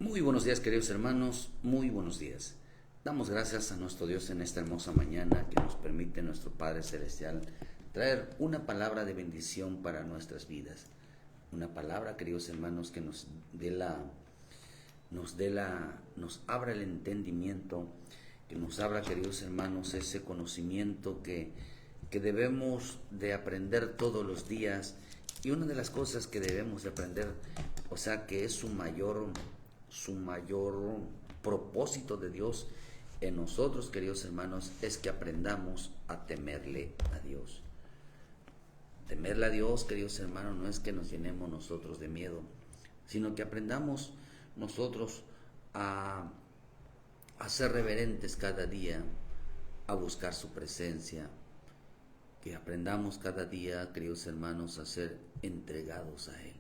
Muy buenos días, queridos hermanos, muy buenos días. Damos gracias a nuestro Dios en esta hermosa mañana que nos permite nuestro Padre Celestial traer una palabra de bendición para nuestras vidas. Una palabra, queridos hermanos, que nos abra el entendimiento, que nos abra, queridos hermanos, ese conocimiento que debemos de aprender todos los días. Y una de las cosas que debemos de aprender, o sea, que es su mayor propósito de Dios en nosotros, queridos hermanos, es que aprendamos a temerle a Dios. Temerle a Dios, queridos hermanos, no es que nos llenemos nosotros de miedo, sino que aprendamos nosotros a ser reverentes cada día, a buscar su presencia, que aprendamos cada día, queridos hermanos, a ser entregados a Él.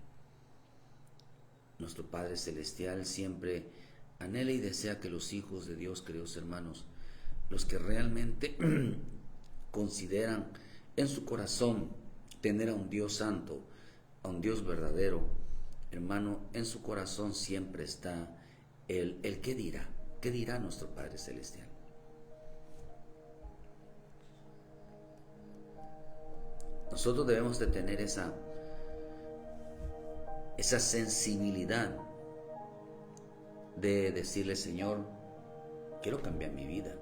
Nuestro Padre Celestial siempre anhela y desea que los hijos de Dios, queridos hermanos, los que realmente consideran en su corazón tener a un Dios santo, a un Dios verdadero, hermano, en su corazón siempre está el qué dirá nuestro Padre Celestial. Nosotros debemos de tener esa sensibilidad de decirle: Señor, quiero cambiar mi vida.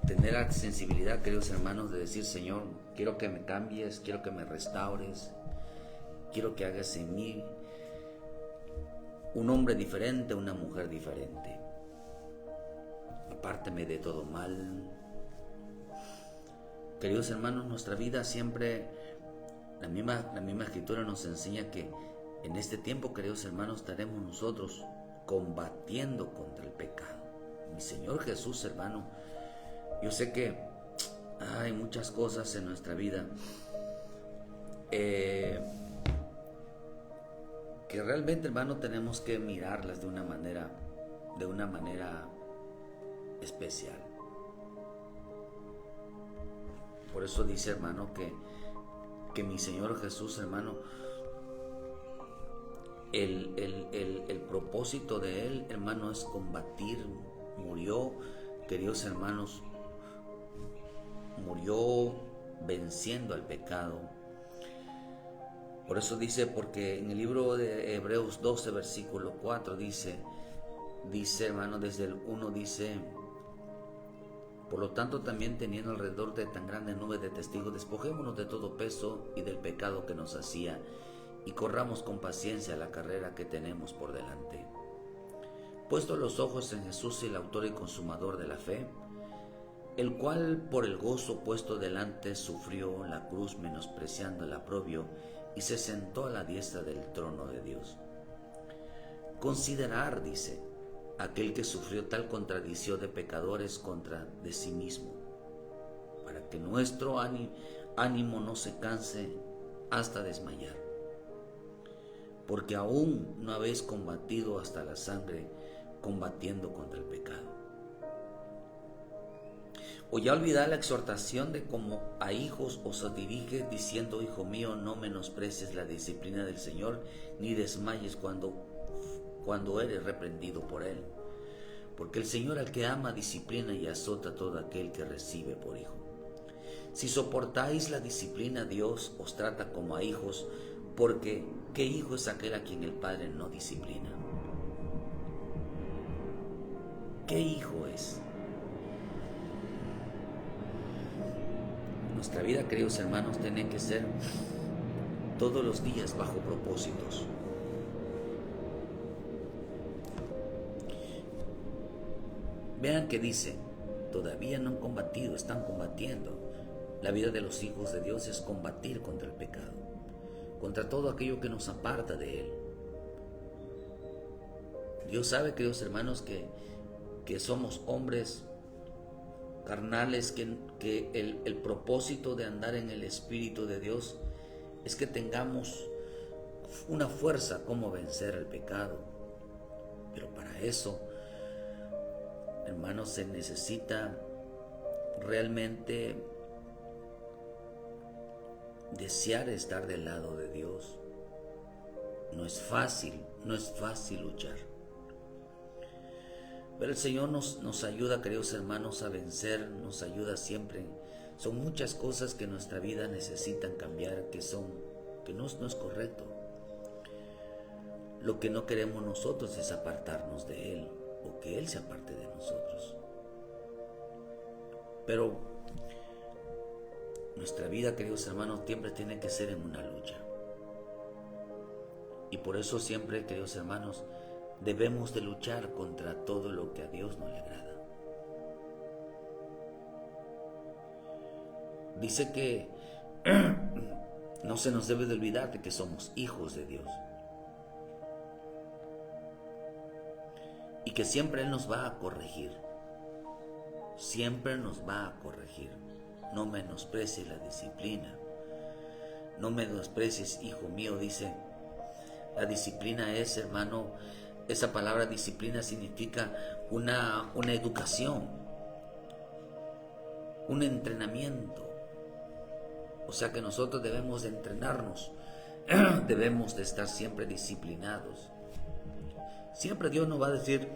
Tener la sensibilidad, queridos hermanos, de decir: Señor, quiero que me cambies, quiero que me restaures, quiero que hagas en mí un hombre diferente, una mujer diferente. Apártame de todo mal. Queridos hermanos, nuestra vida siempre, la misma escritura nos enseña que en este tiempo, queridos hermanos, estaremos nosotros combatiendo contra el pecado. Mi Señor Jesús, hermano, yo sé que hay muchas cosas en nuestra vida que realmente, hermano, tenemos que mirarlas de una manera especial. Por eso dice, hermano, que mi Señor Jesús, hermano, el propósito de Él, hermano, es combatir. Murió, queridos hermanos, murió venciendo al pecado. Por eso dice, porque en el libro de Hebreos 12, versículo 4, dice, hermano, desde el 1 dice: por lo tanto, también teniendo alrededor de tan grande nube de testigos, despojémonos de todo peso y del pecado que nos hacía, y corramos con paciencia la carrera que tenemos por delante. Puesto los ojos en Jesús, el autor y consumador de la fe, el cual por el gozo puesto delante sufrió la cruz, menospreciando el oprobio, y se sentó a la diestra del trono de Dios. Considerar, dice, aquel que sufrió tal contradicción de pecadores contra de sí mismo, para que nuestro ánimo no se canse hasta desmayar. Porque aún no habéis combatido hasta la sangre, combatiendo contra el pecado. O ya olvidad la exhortación de como a hijos os dirige, diciendo: hijo mío, no menosprecies la disciplina del Señor, ni desmayes cuando eres reprendido por Él. Porque el Señor al que ama disciplina y azota a todo aquel que recibe por hijo. Si soportáis la disciplina, Dios os trata como a hijos, porque ¿qué hijo es aquel a quien el Padre no disciplina? ¿Qué hijo es? Nuestra vida, queridos hermanos, tiene que ser todos los días bajo propósitos. Vean que dice: todavía no han combatido, están combatiendo. La vida de los hijos de Dios es combatir contra el pecado, contra todo aquello que nos aparta de Él. Dios sabe, queridos hermanos, que somos hombres carnales, que el propósito de andar en el Espíritu de Dios es que tengamos una fuerza como vencer el pecado. Pero para eso, hermanos, se necesita realmente desear estar del lado de Dios. no es fácil luchar. Pero el Señor nos ayuda, queridos hermanos, a vencer, nos ayuda siempre. Son muchas cosas que en nuestra vida necesitan cambiar, que no es correcto. Lo que no queremos nosotros es apartarnos de Él, o que Él se aparte de nosotros. Pero nuestra vida, queridos hermanos, siempre tiene que ser en una lucha. Y por eso siempre, queridos hermanos, debemos de luchar contra todo lo que a Dios no le agrada. Dice que no se nos debe de olvidar de que somos hijos de Dios. Y que siempre Él nos va a corregir. Siempre nos va a corregir. No menosprecies la disciplina. No menosprecies, hijo mío, dice. La disciplina es, hermano, esa palabra disciplina significa una educación, un entrenamiento. O sea que nosotros debemos de entrenarnos, debemos de estar siempre disciplinados. Siempre Dios nos va a decir,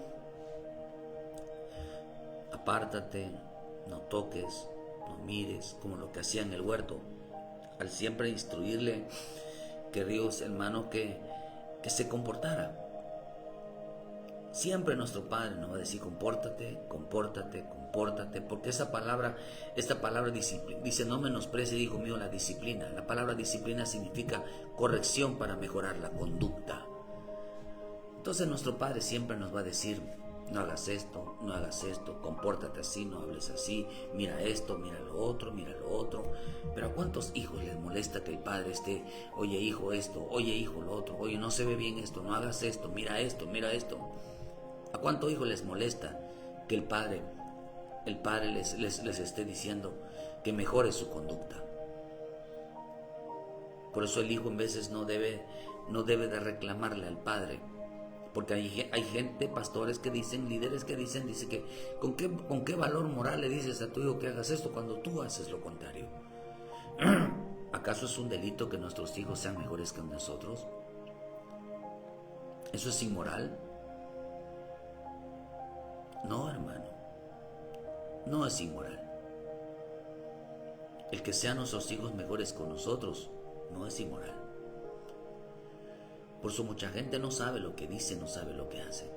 apártate, no toques, no mires, como lo que hacía en el huerto. Al siempre instruirle, que Dios, hermano, que se comportara. Siempre nuestro Padre nos va a decir, compórtate, porque esta palabra disciplina, dice, no menosprecies, hijo mío, la disciplina. La palabra disciplina significa corrección para mejorar la conducta. Entonces nuestro Padre siempre nos va a decir, no hagas esto, compórtate así, no hables así, mira esto, mira lo otro. Pero ¿a cuántos hijos les molesta que el padre esté, oye hijo esto, oye hijo lo otro, oye no se ve bien esto, no hagas esto, mira esto? ¿A cuántos hijos les molesta que el padre les esté diciendo que mejore su conducta? Por eso el hijo en veces no debe de reclamarle al padre. Porque hay gente, pastores que dicen, líderes que dicen que ¿con qué valor moral le dices a tu hijo que hagas esto cuando tú haces lo contrario? ¿Acaso es un delito que nuestros hijos sean mejores que nosotros? ¿Eso es inmoral? No, hermano, no es inmoral. El que sean nuestros hijos mejores con nosotros no es inmoral. Por eso mucha gente no sabe lo que dice, no sabe lo que hace.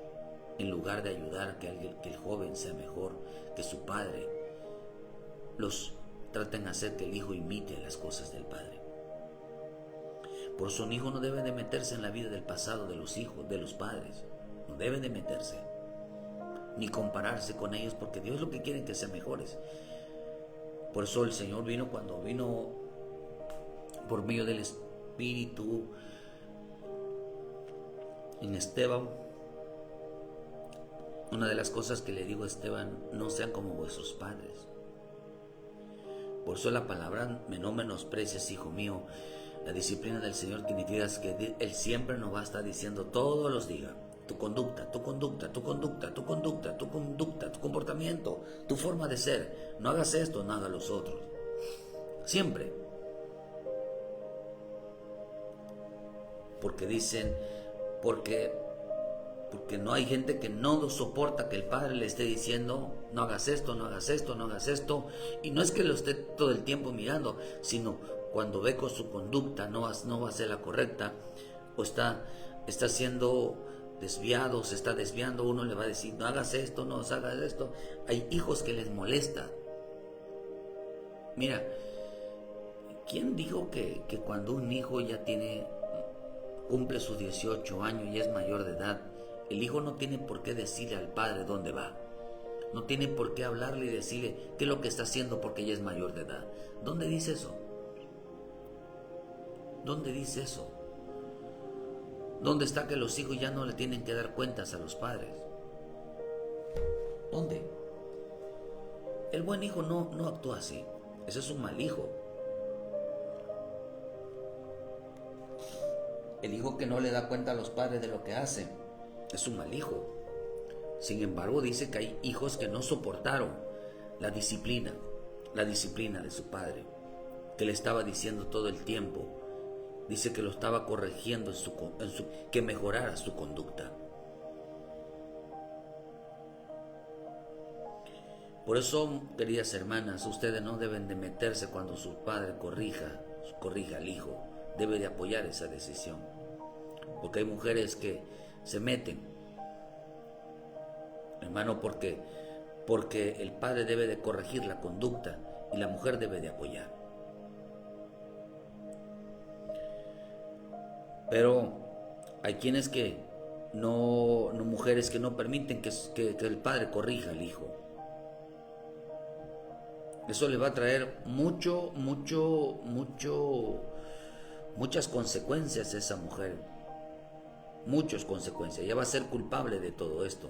En lugar de ayudar que el joven sea mejor, que su padre, los traten de hacer que el hijo imite las cosas del padre. Por eso un hijo no debe de meterse en la vida del pasado de los hijos, de los padres. No debe de meterse, ni compararse con ellos, porque Dios lo que quiere es que sean mejores. Por eso el Señor cuando vino por medio del Espíritu en Esteban, una de las cosas que le digo a Esteban, no sean como vuestros padres. Por eso la palabra, no menosprecies, hijo mío, la disciplina del Señor significa que Él siempre nos va a estar diciendo todos los días, tu conducta, tu comportamiento, tu forma de ser. No hagas esto, no hagas los otros. Siempre. Porque dicen, porque no hay gente que no soporta que el padre le esté diciendo, no hagas esto, no hagas esto, no hagas esto. Y no es que lo esté todo el tiempo mirando, sino cuando ve con su conducta no va a ser la correcta, o está siendo desviado, se está desviando, uno le va a decir, no hagas esto, no hagas esto. Hay hijos que les molesta. Mira, ¿quién dijo que cuando un hijo ya cumple sus 18 años y es mayor de edad, el hijo no tiene por qué decirle al padre dónde va? No tiene por qué hablarle y decirle qué es lo que está haciendo porque ya es mayor de edad. ¿Dónde dice eso? ¿Dónde dice eso? ¿Dónde está que los hijos ya no le tienen que dar cuentas a los padres? ¿Dónde? El buen hijo no actúa así. Ese es un mal hijo. El hijo que no le da cuenta a los padres de lo que hace es un mal hijo. Sin embargo, dice que hay hijos que no soportaron la disciplina de su padre, que le estaba diciendo todo el tiempo, Dice que lo estaba corrigiendo que mejorara su conducta. Por eso, queridas hermanas, ustedes no deben de meterse cuando su padre corrija al hijo. Debe de apoyar esa decisión. Porque hay mujeres que se meten, hermano, porque el padre debe de corregir la conducta y la mujer debe de apoyar. Pero hay quienes mujeres que no permiten que el padre corrija al hijo. Eso le va a traer muchas consecuencias a esa mujer. Muchas consecuencias. Ella va a ser culpable de todo esto.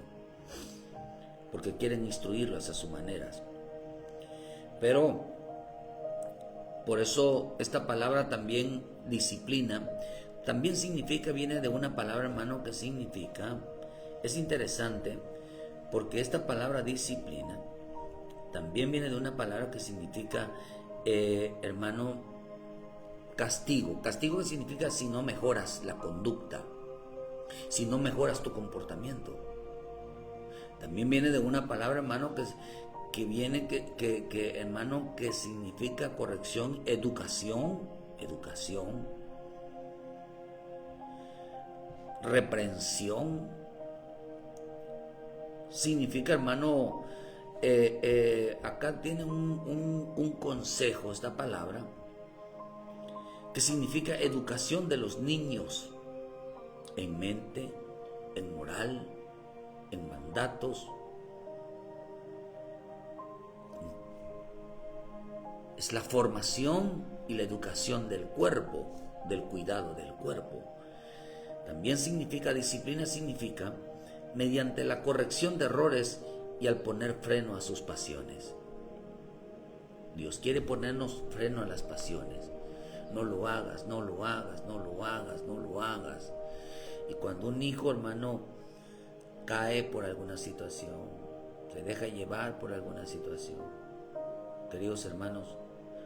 Porque quieren instruirlas a sus maneras. Pero, por eso esta palabra también, disciplina, también viene de una palabra, hermano, que significa, es interesante, porque esta palabra disciplina también viene de una palabra que significa, hermano, castigo. Castigo que significa si no mejoras la conducta, si no mejoras tu comportamiento. También viene de una palabra, hermano, hermano, que significa corrección, educación, reprensión. Significa, hermano, acá tiene un consejo, esta palabra, que significa educación de los niños en mente, en moral, en mandatos. Es la formación y la educación del cuerpo, del cuidado del cuerpo. También significa, disciplina significa mediante la corrección de errores y al poner freno a sus pasiones. Dios quiere ponernos freno a las pasiones. No lo hagas, no lo hagas, no lo hagas, no lo hagas. Y cuando un hijo, hermano, cae por alguna situación, se deja llevar por alguna situación, queridos hermanos,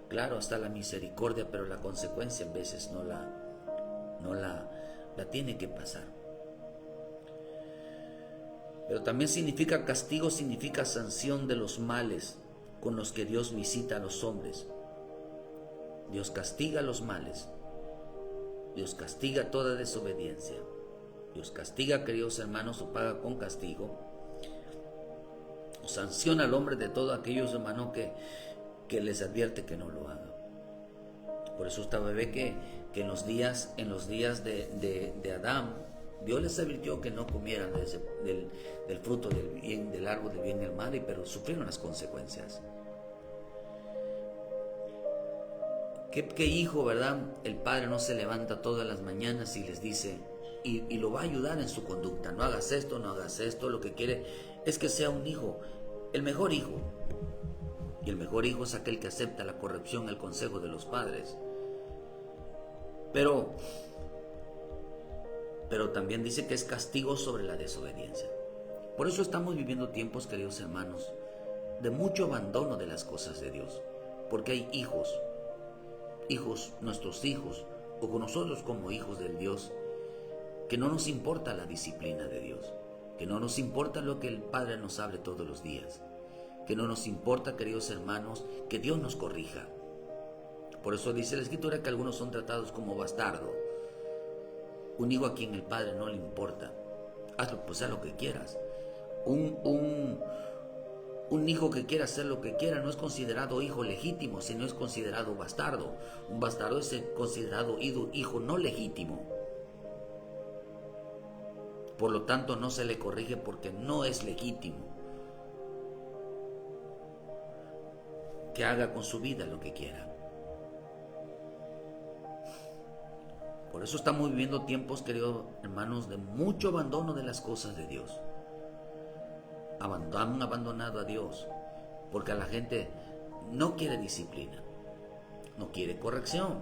claro, está la misericordia, pero la consecuencia a veces no la tiene que pasar. Pero también significa castigo, significa sanción de los males con los que Dios visita a los hombres. Dios castiga los males. Dios castiga toda desobediencia. Dios castiga, queridos hermanos, o paga con castigo, o sanciona al hombre de todos aquellos, hermanos, que les advierte que no lo haga. Por eso usted ve que en los días de Adán, Dios les advirtió que no comieran del fruto del bien, del árbol del bien y del mal, pero sufrieron las consecuencias. ¿Qué hijo, verdad? El padre no se levanta todas las mañanas y les dice, y lo va a ayudar en su conducta. No hagas esto, no hagas esto. Lo que quiere es que sea un hijo, el mejor hijo. Y el mejor hijo es aquel que acepta la corrección, el consejo de los padres. Pero también dice que es castigo sobre la desobediencia. Por eso estamos viviendo tiempos, queridos hermanos, de mucho abandono de las cosas de Dios. Porque hay hijos, nuestros hijos, o con nosotros como hijos del Dios, que no nos importa la disciplina de Dios, que no nos importa lo que el Padre nos hable todos los días, que no nos importa, queridos hermanos, que Dios nos corrija. Por eso dice la Escritura que algunos son tratados como bastardos. Un hijo a quien el Padre no le importa. Hazlo, pues haz lo que quieras. Un hijo que quiera hacer lo que quiera no es considerado hijo legítimo, sino es considerado bastardo. Un bastardo es considerado hijo no legítimo. Por lo tanto, no se le corrige porque no es legítimo. Que haga con su vida lo que quiera. Por eso estamos viviendo tiempos, queridos hermanos, de mucho abandono de las cosas de Dios. Han abandonado a Dios porque la gente no quiere disciplina, no quiere corrección,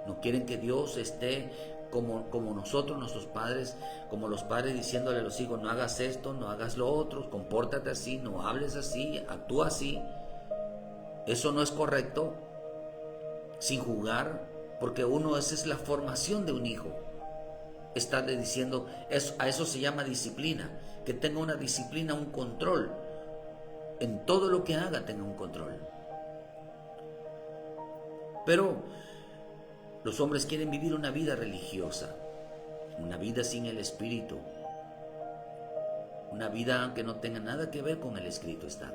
no quieren que Dios esté como nosotros, nuestros padres, como los padres diciéndole a los hijos, no hagas esto, no hagas lo otro, compórtate así, no hables así, actúa así. Eso no es correcto, sin jugar, porque esa es la formación de un hijo. Estarle diciendo, a eso se llama disciplina, que tenga una disciplina, un control. En todo lo que haga tenga un control. Pero los hombres quieren vivir una vida religiosa, una vida sin el Espíritu, una vida que no tenga nada que ver con el escrito está.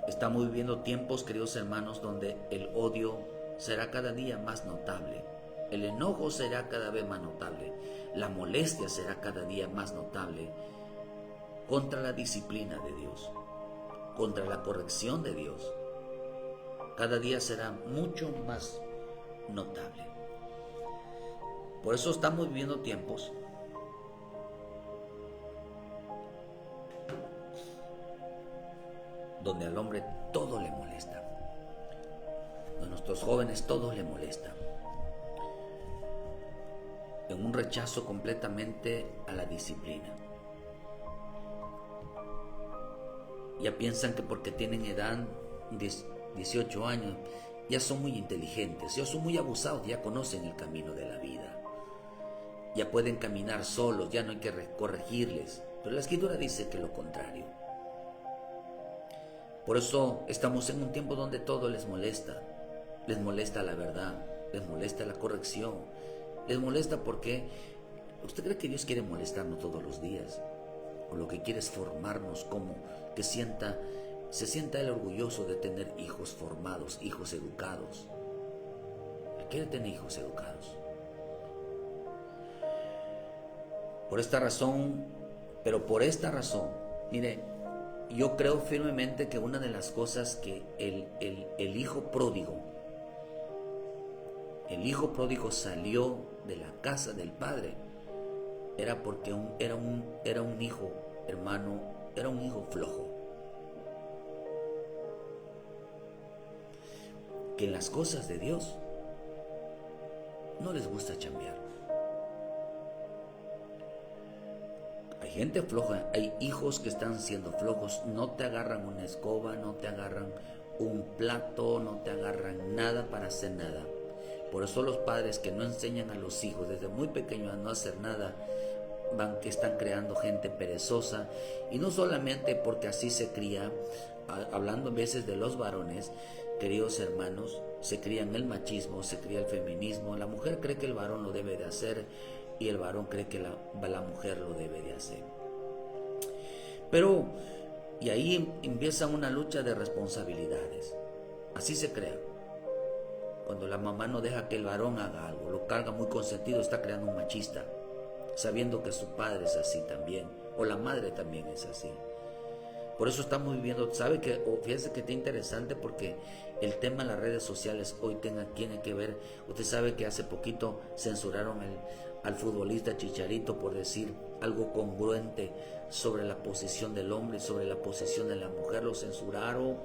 Estamos viviendo tiempos, queridos hermanos, donde el odio será cada día más notable. El enojo será cada vez más notable. La molestia será cada día más notable contra la disciplina de Dios, contra la corrección de Dios. Cada día será mucho más notable. Por eso estamos viviendo tiempos donde al hombre todo le molesta. A nuestros jóvenes todo le molesta. En un rechazo completamente a la disciplina. Ya piensan que porque tienen edad, 18 años, ya son muy inteligentes, ya son muy abusados, ya conocen el camino de la vida. Ya pueden caminar solos, ya no hay que corregirles. Pero la Escritura dice que lo contrario. Por eso estamos en un tiempo donde todo les molesta. Les molesta la verdad, les molesta la corrección, les molesta porque ¿usted cree que Dios quiere molestarnos todos los días? O lo que quiere es formarnos como que se sienta Él orgulloso de tener hijos formados, hijos educados. Él quiere tener hijos educados. Por esta razón, mire, yo creo firmemente que una de las cosas que el hijo pródigo salió de la casa del padre, era porque era un hijo, hermano, era un hijo flojo. Que en las cosas de Dios no les gusta chambear. Hay gente floja, hay hijos que están siendo flojos, no te agarran una escoba, no te agarran un plato, no te agarran nada para hacer nada. Por eso los padres que no enseñan a los hijos desde muy pequeños a no hacer nada, que están creando gente perezosa, y no solamente porque así se cría, hablando a veces de los varones, queridos hermanos, se cría en el machismo, se cría el feminismo, la mujer cree que el varón lo debe de hacer y el varón cree que la mujer lo debe de hacer. Pero, y ahí empieza una lucha de responsabilidades, así se crea. Cuando la mamá no deja que el varón haga algo, lo carga muy consentido, está creando un machista, sabiendo que su padre es así también, o la madre también es así. Por eso estamos viviendo, fíjese que está interesante porque el tema en las redes sociales hoy tiene que ver, usted sabe que hace poquito censuraron al futbolista Chicharito por decir algo congruente sobre la posición del hombre y sobre la posición de la mujer, lo censuraron.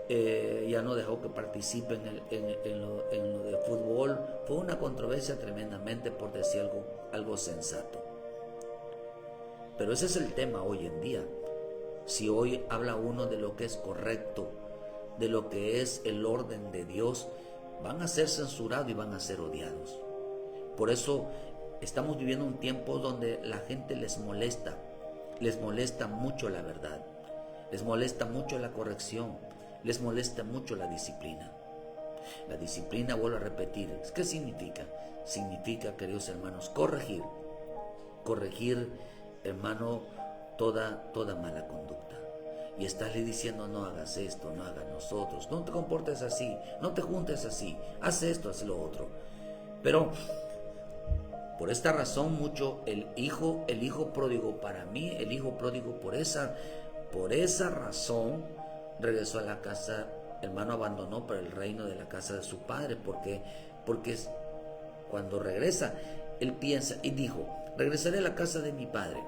Ya no dejó que participe en lo de fútbol. Fue una controversia tremendamente por decir algo sensato. Pero ese es el tema hoy en día. Si hoy habla uno de lo que es correcto, de lo que es el orden de Dios, van a ser censurados y van a ser odiados. Por eso estamos viviendo un tiempo donde la gente les molesta mucho la verdad, les molesta mucho la corrección, les molesta mucho la disciplina. La disciplina, vuelvo a repetir, ¿qué significa? Significa, queridos hermanos, corregir, hermano, toda mala conducta. Y estarle diciendo, no hagas esto, no hagas nosotros, no te comportes así, no te juntes así, haz esto, haz lo otro. Pero por esta razón mucho el hijo pródigo, para mí el hijo pródigo por esa razón regresó a la casa, hermano, abandonó para el reino de la casa de su padre, porque cuando regresa él piensa y dijo, regresaré a la casa de mi padre,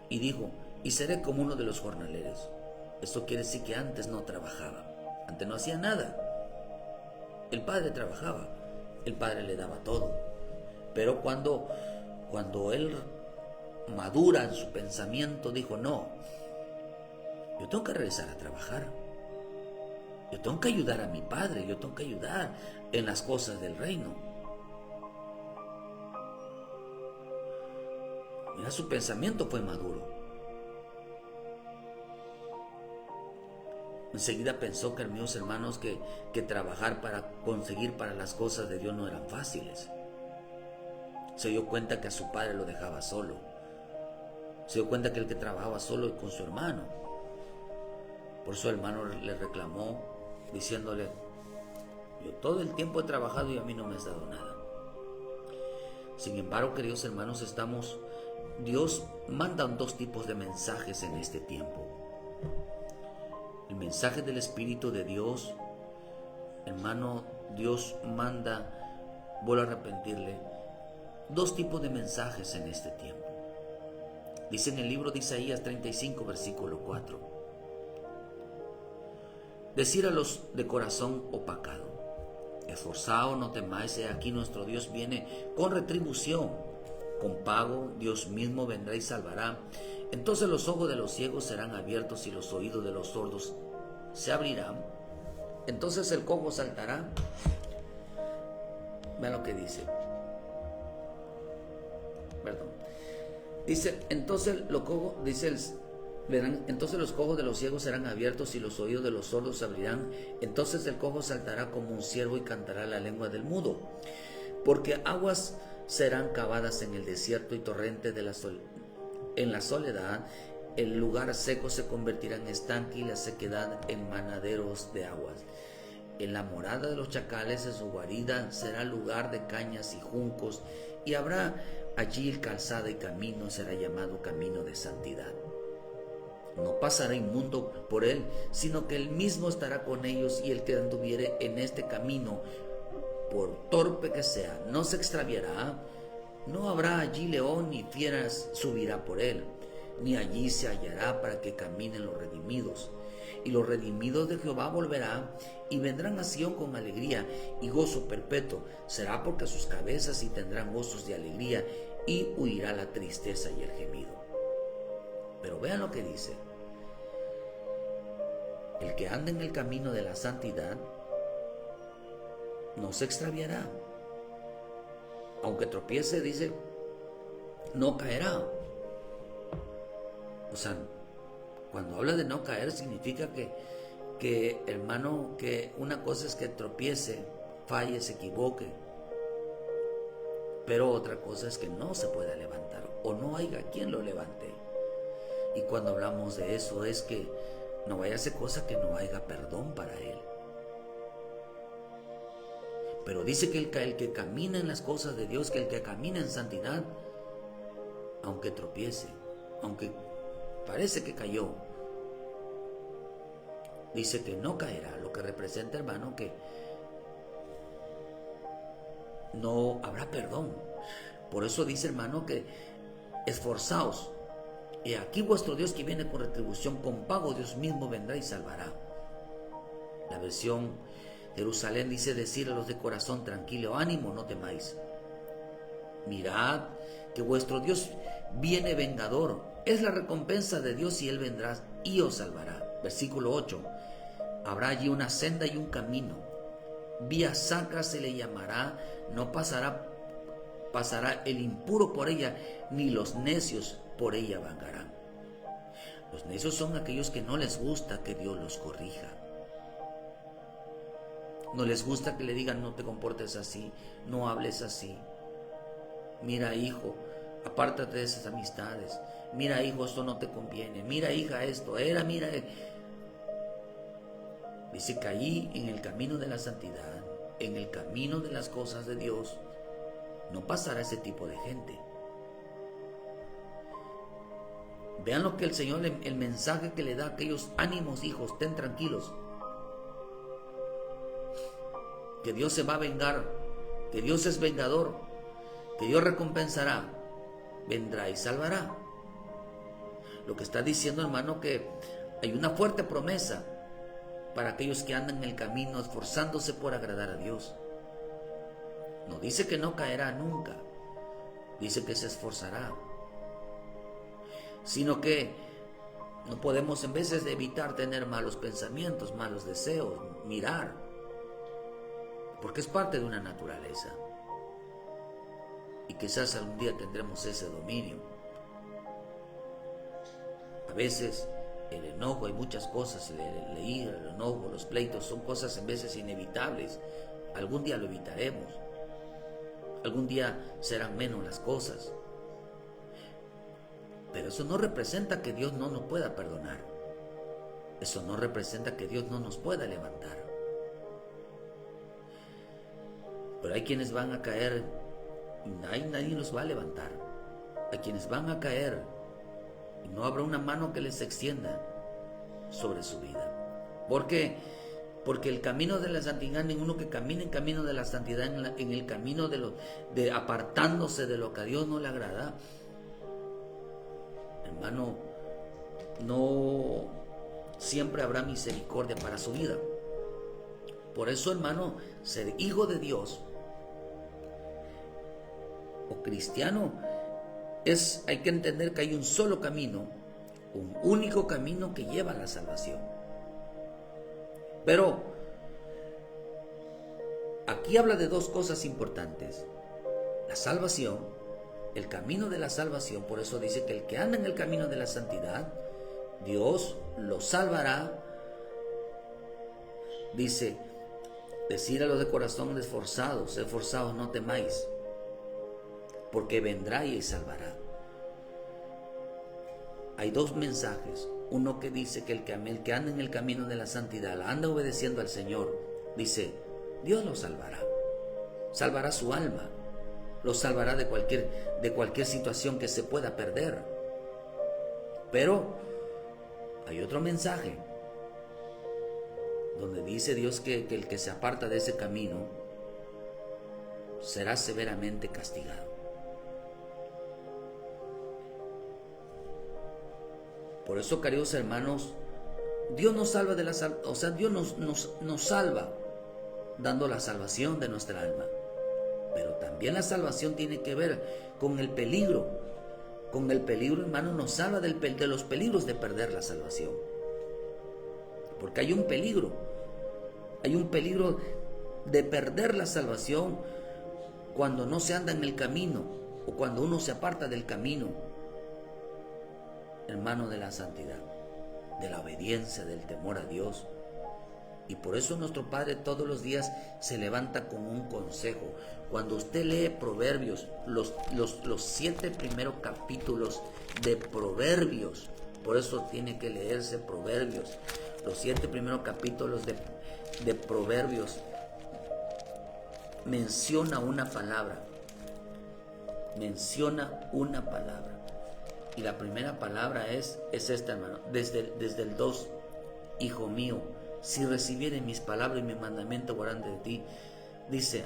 y dijo, y seré como uno de los jornaleros. Esto quiere decir que antes no trabajaba, antes no hacía nada. El padre trabajaba, el padre le daba todo. Pero cuando él madura en su pensamiento, dijo, no, yo tengo que regresar a trabajar. Yo tengo que ayudar a mi padre, yo tengo que ayudar en las cosas del reino. Mira, su pensamiento fue maduro. Enseguida pensó, que mis hermanos, que trabajar para conseguir para las cosas de Dios no eran fáciles. Se dio cuenta que a su padre lo dejaba solo. Se dio cuenta que él que trabajaba solo con su hermano. Por eso el hermano le reclamó, diciéndole: yo todo el tiempo he trabajado y a mí no me has dado nada. Sin embargo, queridos hermanos, Dios manda dos tipos de mensajes en este tiempo. El mensaje del Espíritu de Dios, hermano, Dios manda, vuelvo a arrepentirle, dos tipos de mensajes en este tiempo. Dice en el libro de Isaías 35, versículo 4: decir a los de corazón opacado, esforzaos, no temáis, he aquí nuestro Dios viene con retribución, con pago, Dios mismo vendrá y salvará. Entonces los ojos de los ciegos serán abiertos y los oídos de los sordos se abrirán. Entonces el cojo saltará. Vean lo que dice. Perdón. Dice, entonces los cojos de los ciegos serán abiertos y los oídos de los sordos se abrirán. Entonces el cojo saltará como un ciervo y cantará la lengua del mudo. Porque aguas serán cavadas en el desierto y torrentes en la soledad. El lugar seco se convertirá en estanque y la sequedad en manaderos de aguas. En la morada de los chacales, en su guarida, será lugar de cañas y juncos, y habrá allí calzada y camino, será llamado camino de santidad. No pasará inmundo por él, sino que él mismo estará con ellos, y el que anduviere en este camino, por torpe que sea, no se extraviará. No habrá allí león ni fieras subirá por él, ni allí se hallará para que caminen los redimidos. Y los redimidos de Jehová volverán y vendrán a Sión con alegría y gozo perpetuo. Será porque sus cabezas y tendrán gozos de alegría, y huirá la tristeza y el gemido. Pero vean lo que dice: el que anda en el camino de la santidad no se extraviará. Aunque tropiece, dice, no caerá. O sea, cuando habla de no caer, significa que hermano, que una cosa es que tropiece, falle, se equivoque, pero otra cosa es que no se pueda levantar o no haya quien lo levante. Y cuando hablamos de eso es que no vaya a ser cosa que no haya perdón para él. Pero dice que el que camina en las cosas de Dios, que el que camina en santidad, aunque tropiece, aunque parece que cayó, dice que no caerá, lo que representa, hermano, que no habrá perdón. Por eso dice, hermano, que esforzaos, y aquí vuestro Dios que viene con retribución, con pago Dios mismo vendrá y salvará. La versión Jerusalén dice: decir a los de corazón tranquilo, ánimo, no temáis. Mirad que vuestro Dios viene vengador, es la recompensa de Dios, y él vendrá y os salvará. Versículo 8: habrá allí una senda y un camino, vía sacra se le llamará, no pasará el impuro por ella, ni los necios por ella vagarán. Los necios son aquellos que no les gusta que Dios los corrija. No les gusta que le digan: no te comportes así, no hables así. Mira, hijo, apártate de esas amistades. Mira, hijo, esto no te conviene. Mira, hija, esto era, mira. Dice que ahí, en el camino de la santidad, en el camino de las cosas de Dios, no pasará ese tipo de gente. Vean lo que el Señor, el mensaje que le da a aquellos: ánimos, hijos, estén tranquilos, que Dios se va a vengar, que Dios es vengador, que Dios recompensará, vendrá y salvará. Lo que está diciendo, hermano, que hay una fuerte promesa para aquellos que andan en el camino esforzándose por agradar a Dios. No dice que no caerá nunca, dice que se esforzará, sino que No podemos en veces evitar tener malos pensamientos, malos deseos, mirar, porque es parte de una naturaleza. Y quizás algún día tendremos ese dominio. A veces el enojo, hay muchas cosas, la ira, el enojo, los pleitos, son cosas en veces inevitables. Algún día lo evitaremos. Algún día serán menos las cosas. Pero eso no representa que Dios no nos pueda perdonar. Eso no representa que Dios no nos pueda levantar. Pero hay quienes van a caer y nadie los va a levantar. Hay quienes van a caer y no habrá una mano que les extienda sobre su vida. ¿Por qué? Porque el camino de la santidad, ninguno que camine en camino de la santidad, en el camino de apartándose de lo que a Dios no le agrada, hermano, no siempre habrá misericordia para su vida. Por eso, hermano, ser hijo de Dios o cristiano hay que entender que hay un solo camino, un único camino que lleva a la salvación. Pero aquí habla de dos cosas importantes: la salvación, el camino de la salvación. Por eso dice que el que anda en el camino de la santidad, Dios lo salvará. Dice, decir a los de corazón esforzados, no temáis, porque vendrá y salvará. Hay dos mensajes. Uno que dice que el que anda en el camino de la santidad, anda obedeciendo al Señor, dice, Dios lo salvará. Salvará su alma. Lo salvará de cualquier situación que se pueda perder. Pero hay otro mensaje donde dice Dios que el que se aparta de ese camino será severamente castigado. Por eso, queridos hermanos, Dios nos salva de Dios nos salva dando la salvación de nuestra alma. Pero también la salvación tiene que ver con el peligro. Con el peligro, hermano, nos salva de los peligros de perder la salvación. Porque hay un peligro. Hay un peligro de perder la salvación cuando no se anda en el camino o cuando uno se aparta del camino, hermano, de la santidad, de la obediencia, del temor a Dios. Y por eso nuestro Padre todos los días se levanta con un consejo. Cuando usted lee Proverbios, los 7 primeros capítulos de Proverbios, por eso tiene que leerse Proverbios, los 7 primeros capítulos de Proverbios, menciona una palabra. Y la primera palabra es esta, hermano, desde el 2, hijo mío, si recibieres mis palabras y mi mandamiento guardan de ti, dice,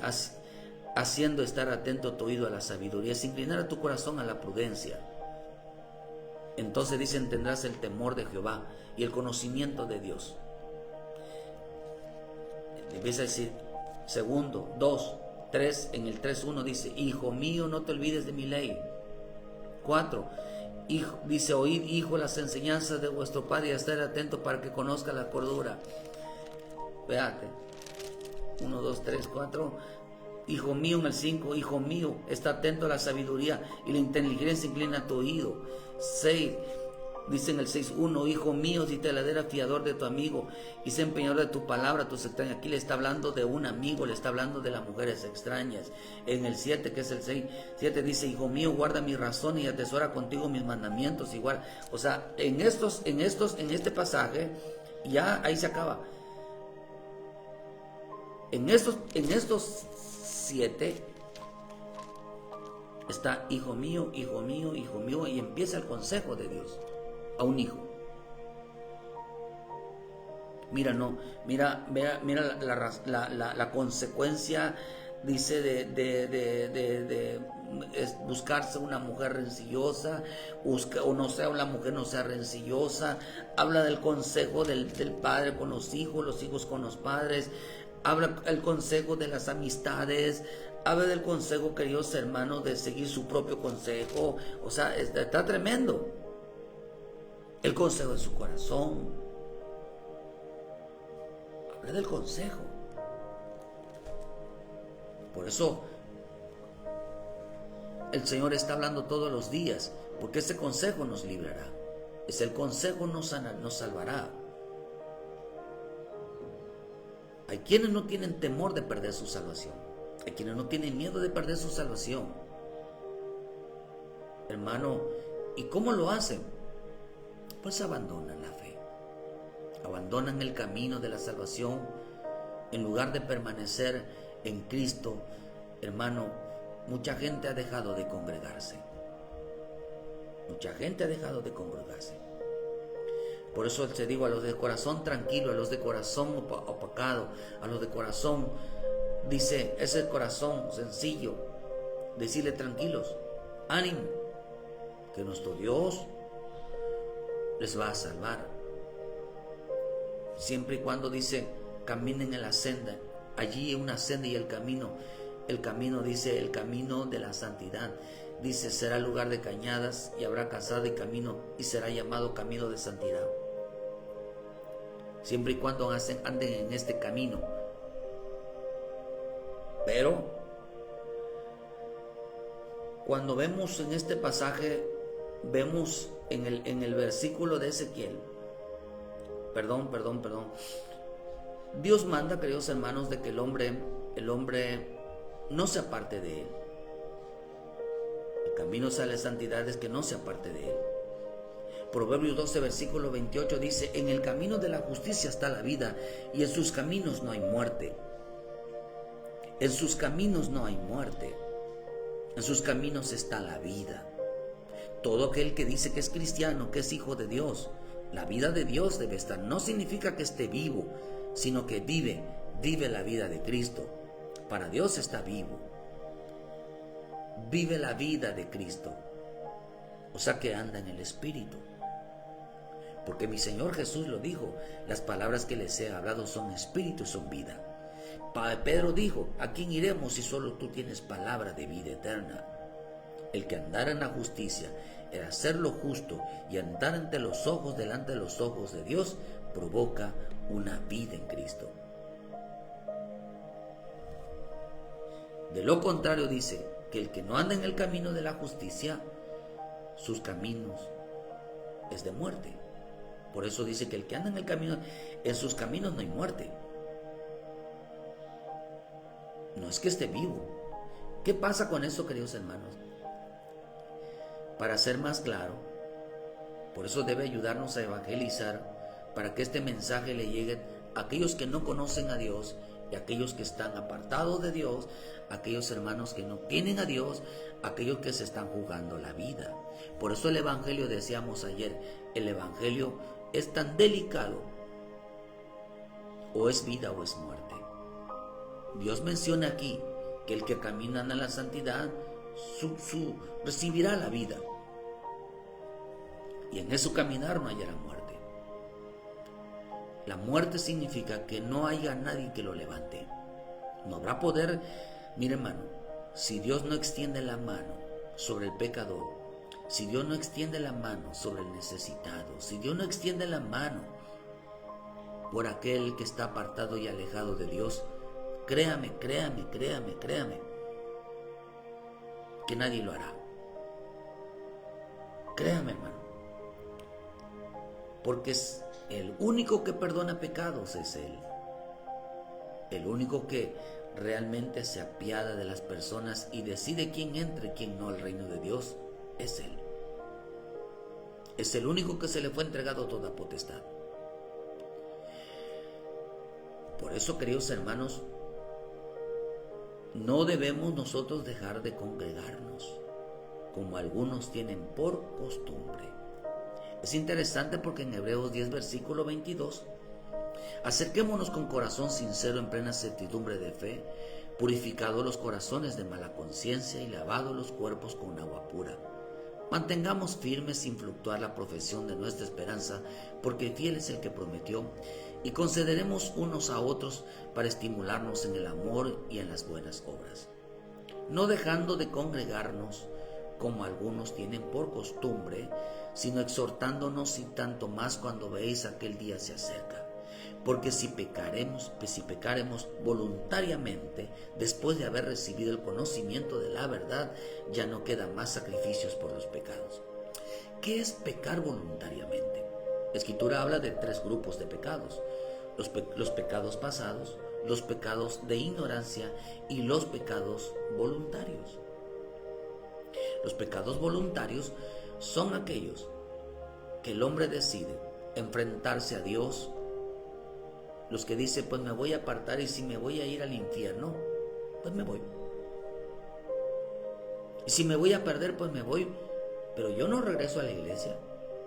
haciendo estar atento tu oído a la sabiduría, es inclinar a tu corazón a la prudencia. Entonces dice, tendrás el temor de Jehová y el conocimiento de Dios. Empieza a decir, segundo, 2, 3, en el 3:1 dice, hijo mío, no te olvides de mi ley. 4, dice, oíd, hijo, las enseñanzas de vuestro padre y estar atento para que conozca la cordura. Véate, 1, 2, 3, 4. Hijo mío, en el 5, hijo mío, está atento a la sabiduría y la inteligencia, inclina tu oído. 6, dice en el 6:1, hijo mío, si te ladera fiador de tu amigo y sé empeñador de tu palabra, tus extrañas. Aquí le está hablando de un amigo, le está hablando de las mujeres extrañas. En el 7, que es el 7, dice, hijo mío, guarda mi razón y atesora contigo mis mandamientos. Igual, o sea, en este pasaje, ya ahí se acaba. En estos 7 está, hijo mío, hijo mío, hijo mío, y empieza el consejo de Dios a un hijo. Mira la consecuencia, dice, de buscarse una mujer rencillosa, o no sea, la mujer no sea rencillosa. Habla del consejo del padre con los hijos con los padres. Habla el consejo de las amistades. Habla del consejo, queridos hermanos, de seguir su propio consejo. O sea, está tremendo. el consejo de su corazón. Habla del consejo. Por eso el Señor está hablando todos los días, porque ese consejo nos librará. Ese consejo nos salvará. Hay quienes no tienen temor de perder su salvación. Hay quienes no tienen miedo de perder su salvación. Hermano, ¿y cómo lo hacen? Pues abandonan la fe. Abandonan el camino de la salvación en lugar de permanecer en Cristo. Hermano, mucha gente ha dejado de congregarse. Mucha gente ha dejado de congregarse. Por eso te digo, a los de corazón tranquilo, a los de corazón opacado, a los de corazón, dice, ese corazón sencillo, decirle tranquilos, ánimo, que nuestro Dios les va a salvar. Siempre y cuando dice, caminen en la senda, allí una senda y el camino dice, el camino de la santidad. Dice, será lugar de cañadas y habrá calzada y camino y será llamado camino de santidad. Siempre y cuando anden en este camino. Pero cuando vemos en este pasaje, vemos en el versículo de Ezequiel, perdón. Dios manda, queridos hermanos, de que el hombre no se aparte de él. El camino hacia la santidad es que no se aparte de él. Proverbios 12, versículo 28 dice, en el camino de la justicia está la vida y en sus caminos no hay muerte. En sus caminos no hay muerte. En sus caminos está la vida. Todo aquel que dice que es cristiano, que es hijo de Dios, la vida de Dios debe estar. No significa que esté vivo, sino que vive la vida de Cristo. Para Dios está vivo. Vive la vida de Cristo. O sea que anda en el Espíritu. Porque mi Señor Jesús lo dijo, las palabras que les he hablado son espíritu y son vida. Pedro dijo, ¿a quién iremos si solo tú tienes palabra de vida eterna? El que andara en la justicia, el hacer lo justo y andar ante los ojos, delante de los ojos de Dios, provoca una vida en Cristo. De lo contrario dice que el que no anda en el camino de la justicia, sus caminos es de muerte. Por eso dice que el que anda en el camino, en sus caminos no hay muerte. No es que esté vivo. ¿Qué pasa con eso, queridos hermanos? Para ser más claro, por eso debe ayudarnos a evangelizar, para que este mensaje le llegue a aquellos que no conocen a Dios y a aquellos que están apartados de Dios, a aquellos hermanos que no tienen a Dios, a aquellos que se están jugando la vida. Por eso el evangelio, decíamos ayer, el evangelio es tan delicado, o es vida o es muerte. Dios menciona aquí que el que camina en la santidad recibirá la vida, y en su caminar no hallará muerte. La muerte significa que no haya nadie que lo levante. No habrá poder. Mire, hermano, si Dios no extiende la mano sobre el pecador, si Dios no extiende la mano sobre el necesitado, si Dios no extiende la mano por aquel que está apartado y alejado de Dios, créame, que nadie lo hará. Créame, hermano, porque es el único que perdona pecados, es Él. El único que realmente se apiada de las personas y decide quién entre y quién no al reino de Dios, es Él. Es el único que se le fue entregado toda potestad. Por eso, queridos hermanos, no debemos nosotros dejar de congregarnos, como algunos tienen por costumbre. Es interesante porque en Hebreos 10, versículo 22, acerquémonos con corazón sincero en plena certidumbre de fe, purificados los corazones de mala conciencia y lavados los cuerpos con agua pura. Mantengamos firmes sin fluctuar la profesión de nuestra esperanza, porque fiel es el que prometió, y consideremos unos a otros para estimularnos en el amor y en las buenas obras, no dejando de congregarnos como algunos tienen por costumbre, sino exhortándonos y tanto más cuando veis aquel día se acerca. Porque si pecaremos voluntariamente, después de haber recibido el conocimiento de la verdad, ya no quedan más sacrificios por los pecados. ¿Qué es pecar voluntariamente? La Escritura habla de 3 grupos de pecados: los pecados pasados, los pecados de ignorancia y los pecados voluntarios. Los pecados voluntarios son aquellos que el hombre decide enfrentarse a Dios. Los que dicen, pues me voy a apartar, y si me voy a ir al infierno, pues me voy. Y si me voy a perder, pues me voy. Pero yo no regreso a la iglesia.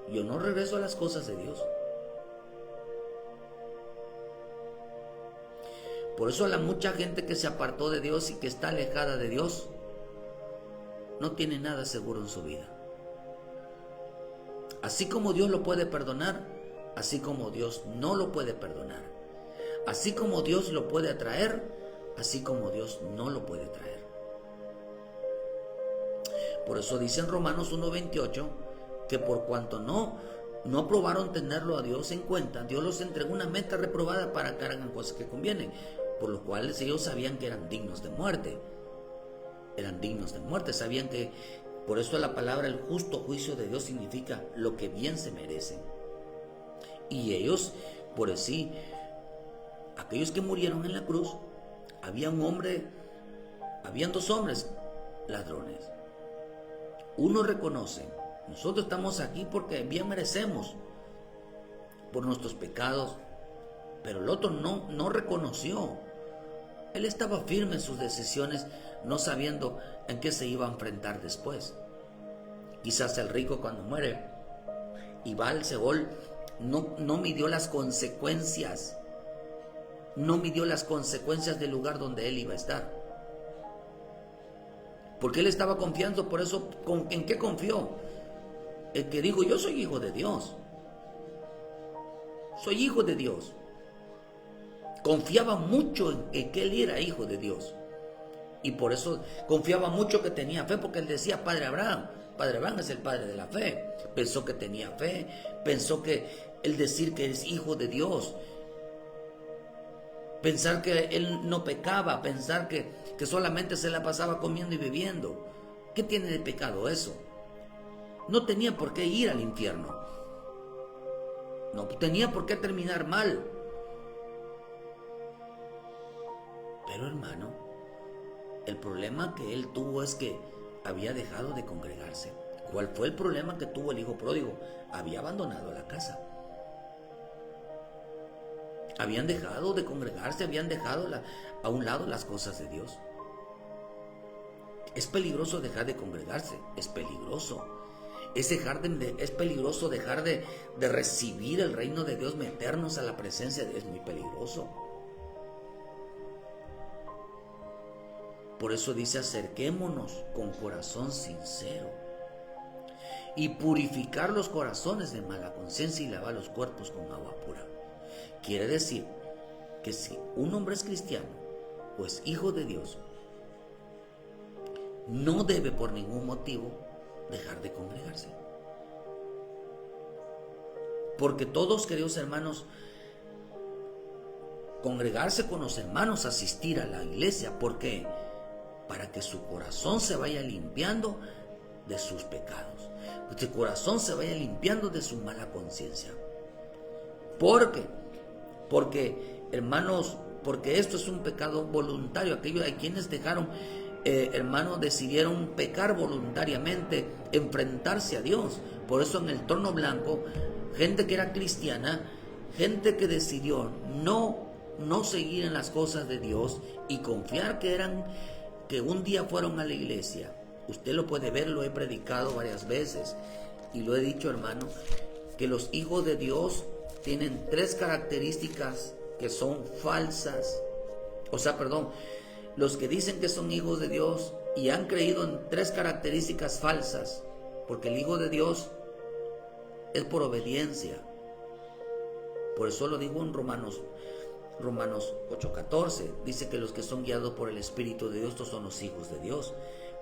Yo no regreso a las cosas de Dios. Por eso la mucha gente que se apartó de Dios y que está alejada de Dios, no tiene nada seguro en su vida. Así como Dios lo puede perdonar, así como Dios no lo puede perdonar. Así como Dios lo puede atraer, así como Dios no lo puede traer. Por eso dice en Romanos 1:28 que por cuanto no aprobaron tenerlo a Dios en cuenta, Dios los entregó una meta reprobada para que hagan cosas que convienen, por lo cual ellos sabían que eran dignos de muerte. Eran dignos de muerte, sabían que, por eso la palabra el justo juicio de Dios significa lo que bien se merecen. Y ellos, por así, aquellos que murieron en la cruz, habían 2 hombres ladrones. Uno reconoce, nosotros estamos aquí porque bien merecemos por nuestros pecados, pero el otro no reconoció. Él estaba firme en sus decisiones, no sabiendo en qué se iba a enfrentar después. Quizás el rico, cuando muere y va al Seol, no midió las consecuencias. No midió las consecuencias del lugar donde él iba a estar. Porque él estaba confiando, por eso, ¿en qué confió? El que dijo, yo soy hijo de Dios. Soy hijo de Dios. Confiaba mucho en que él era hijo de Dios. Y por eso confiaba mucho que tenía fe, porque él decía Padre Abraham. Padre Abraham es el padre de la fe. Pensó que tenía fe. Pensó que el decir que es hijo de Dios, pensar que él no pecaba, pensar que solamente se la pasaba comiendo y bebiendo. ¿Qué tiene de pecado eso? No tenía por qué ir al infierno. No tenía por qué terminar mal. Pero hermano, el problema que él tuvo es que había dejado de congregarse. ¿Cuál fue el problema que tuvo el hijo pródigo? Había abandonado la casa. Habían dejado de congregarse, habían dejado a un lado las cosas de Dios. Es peligroso dejar de congregarse, es peligroso. Es peligroso dejar de recibir el reino de Dios, meternos a la presencia de Dios, es muy peligroso. Por eso dice, acerquémonos con corazón sincero y purificar los corazones de mala conciencia y lavar los cuerpos con agua pura. Quiere decir que si un hombre es cristiano o es hijo de Dios, no debe por ningún motivo dejar de congregarse. Porque todos, queridos hermanos, congregarse con los hermanos, asistir a la iglesia, ¿por qué? Para que su corazón se vaya limpiando de sus pecados, que su corazón se vaya limpiando de su mala conciencia. Porque, hermanos, porque esto es un pecado voluntario. Aquellos hay quienes decidieron pecar voluntariamente, enfrentarse a Dios. Por eso en el trono blanco, gente que era cristiana, gente que decidió no seguir en las cosas de Dios y confiar que un día fueron a la iglesia. Usted lo puede ver, lo he predicado varias veces y lo he dicho, hermano, que los hijos de Dios tienen 3 características que son falsas. Los que dicen que son hijos de Dios y han creído en 3 características falsas, porque el hijo de Dios es por obediencia. Por eso lo digo en Romanos 8:14, dice que los que son guiados por el Espíritu de Dios, estos son los hijos de Dios.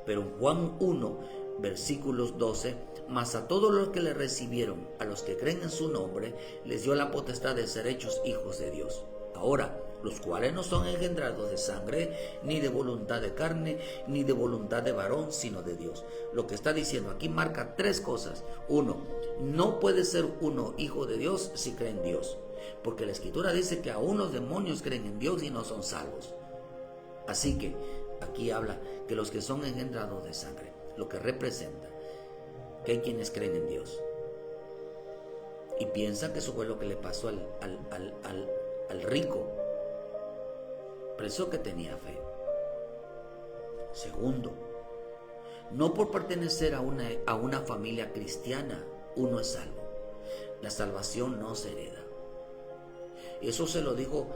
Pero en Juan 1, versículos 12, mas a todos los que le recibieron, a los que creen en su nombre, les dio la potestad de ser hechos hijos de Dios. Ahora, los cuales no son engendrados de sangre, ni de voluntad de carne, ni de voluntad de varón, sino de Dios. Lo que está diciendo aquí marca tres cosas. Uno, no puede ser uno hijo de Dios si cree en Dios, porque la Escritura dice que aún los demonios creen en Dios y no son salvos. Así que aquí habla que los que son engendrados de sangre, lo que representa que hay quienes creen en Dios y piensan que eso fue lo que le pasó al rico. Pensó que tenía fe. Segundo, no por pertenecer a una familia cristiana uno es salvo. La salvación no se hereda. Eso se lo dijo,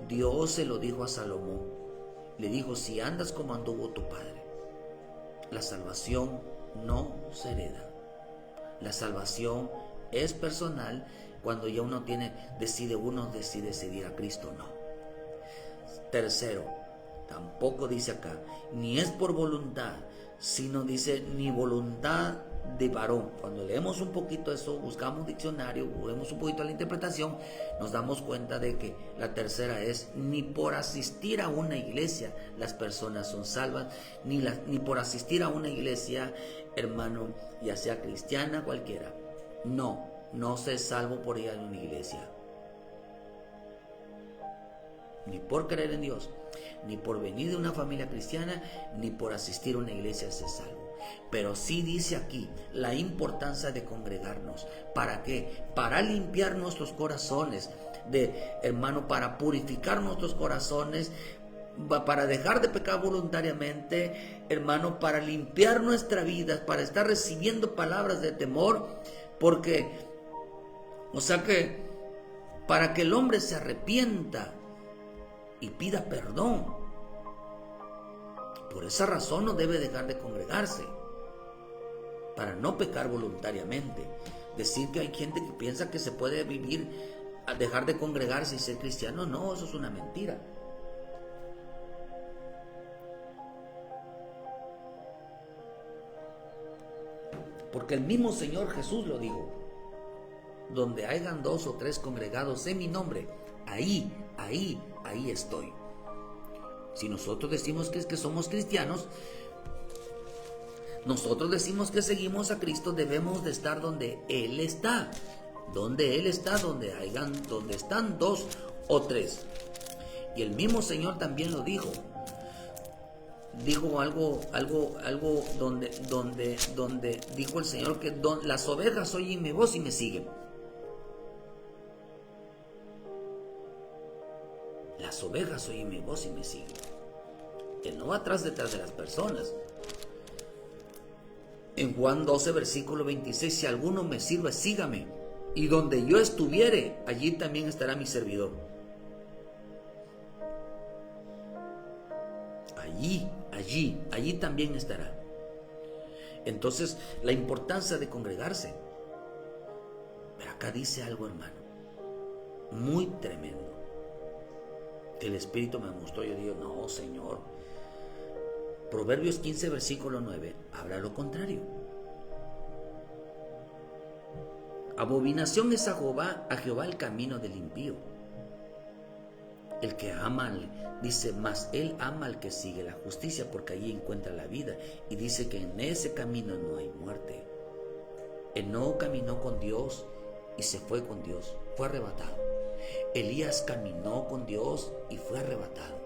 Dios se lo dijo a Salomón. Le dijo, si andas como anduvo tu padre. La salvación no se hereda. La salvación es personal cuando ya uno decide seguir a Cristo, no. Tercero, tampoco dice acá, ni es por voluntad, sino dice ni voluntad de varón. Cuando leemos un poquito eso, buscamos diccionario, vemos un poquito la interpretación, nos damos cuenta de que la tercera es ni por asistir a una iglesia las personas son salvas, ni por asistir a una iglesia, hermano, ya sea cristiana, cualquiera. No se es salvo por ir a una iglesia. Ni por creer en Dios, ni por venir de una familia cristiana, ni por asistir a una iglesia se es salvo. Pero sí dice aquí la importancia de congregarnos. ¿Para qué? Para limpiar nuestros corazones, hermano, para purificar nuestros corazones, para dejar de pecar voluntariamente, hermano, para limpiar nuestra vida, para estar recibiendo palabras de temor, porque, para que el hombre se arrepienta y pida perdón. Por esa razón no debe dejar de congregarse, para no pecar voluntariamente. Decir que hay gente que piensa que se puede vivir a dejar de congregarse y ser cristiano, no, eso es una mentira. Porque el mismo Señor Jesús lo dijo: donde hayan 2 o 3 congregados en mi nombre, ahí estoy. Si nosotros decimos que somos cristianos, nosotros decimos que seguimos a Cristo, debemos de estar donde Él está. Donde Él está, donde están 2 o 3. Y el mismo Señor también lo dijo. Dijo algo donde dijo el Señor que las ovejas oyen mi voz y me siguen. Las ovejas oyen mi voz y me siguen. Él no va detrás de las personas. En Juan 12, versículo 26, si alguno me sirve, sígame. Y donde yo estuviere, allí también estará mi servidor. Allí también estará. Entonces, la importancia de congregarse. Pero acá dice algo, hermano, muy tremendo. El Espíritu me mostró, yo digo, no, Señor. Proverbios 15, versículo 9, habla lo contrario. Abominación es a Jehová el camino del impío. El que ama, dice, mas él ama al que sigue la justicia, porque allí encuentra la vida. Y dice que en ese camino no hay muerte. Enoc caminó con Dios y se fue con Dios, fue arrebatado. Elías caminó con Dios y fue arrebatado.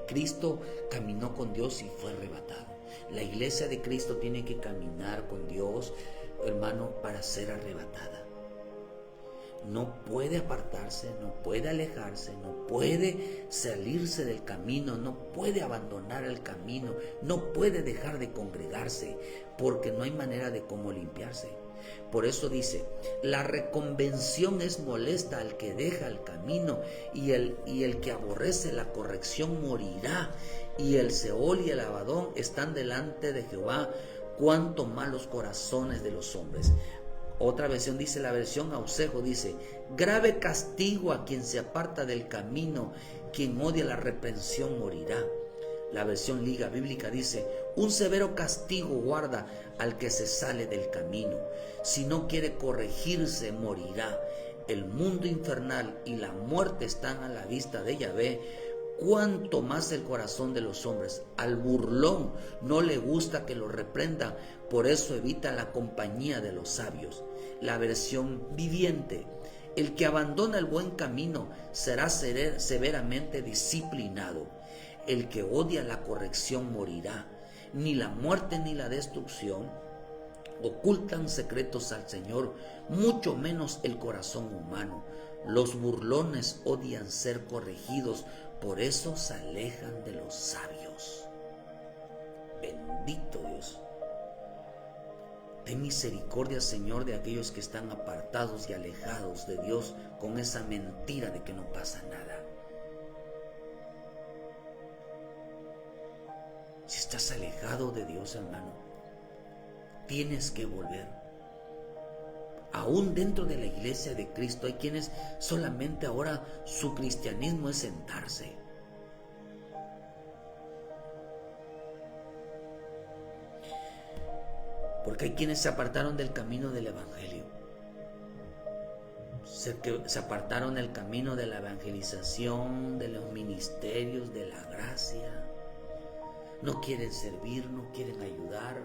Cristo caminó con Dios y fue arrebatado. La iglesia de Cristo tiene que caminar con Dios, hermano, para ser arrebatada. No puede apartarse, no puede alejarse, no puede salirse del camino, no puede abandonar el camino, no puede dejar de congregarse, porque no hay manera de cómo limpiarse. Por eso dice, la reconvención es molesta al que deja el camino, y el que aborrece la corrección morirá. Y el Seol y el Abadón están delante de Jehová, cuánto malos corazones de los hombres. Otra versión dice, la versión Ausejo dice, grave castigo a quien se aparta del camino, quien odia la reprensión morirá. La versión Liga Bíblica dice, Un severo castigo guarda al que se sale del camino. Si no quiere corregirse, morirá. El mundo infernal y la muerte están a la vista de Yahvé. Cuanto más el corazón de los hombres. Al burlón no le gusta que lo reprenda, por eso evita la compañía de los sabios. La versión viviente. El que abandona el buen camino será severamente disciplinado. El que odia la corrección morirá. Ni la muerte ni la destrucción ocultan secretos al Señor, mucho menos el corazón humano. Los burlones odian ser corregidos, por eso se alejan de los sabios. Bendito Dios. Ten misericordia, Señor, de aquellos que están apartados y alejados de Dios con esa mentira de que no pasa nada. Si estás alejado de Dios, hermano, tienes que volver. Aún dentro de la iglesia de Cristo hay quienes solamente ahora su cristianismo es sentarse. Porque hay quienes se apartaron del camino del evangelio. Se apartaron del camino de la evangelización, de los ministerios, de la gracia. No quieren servir, no quieren ayudar.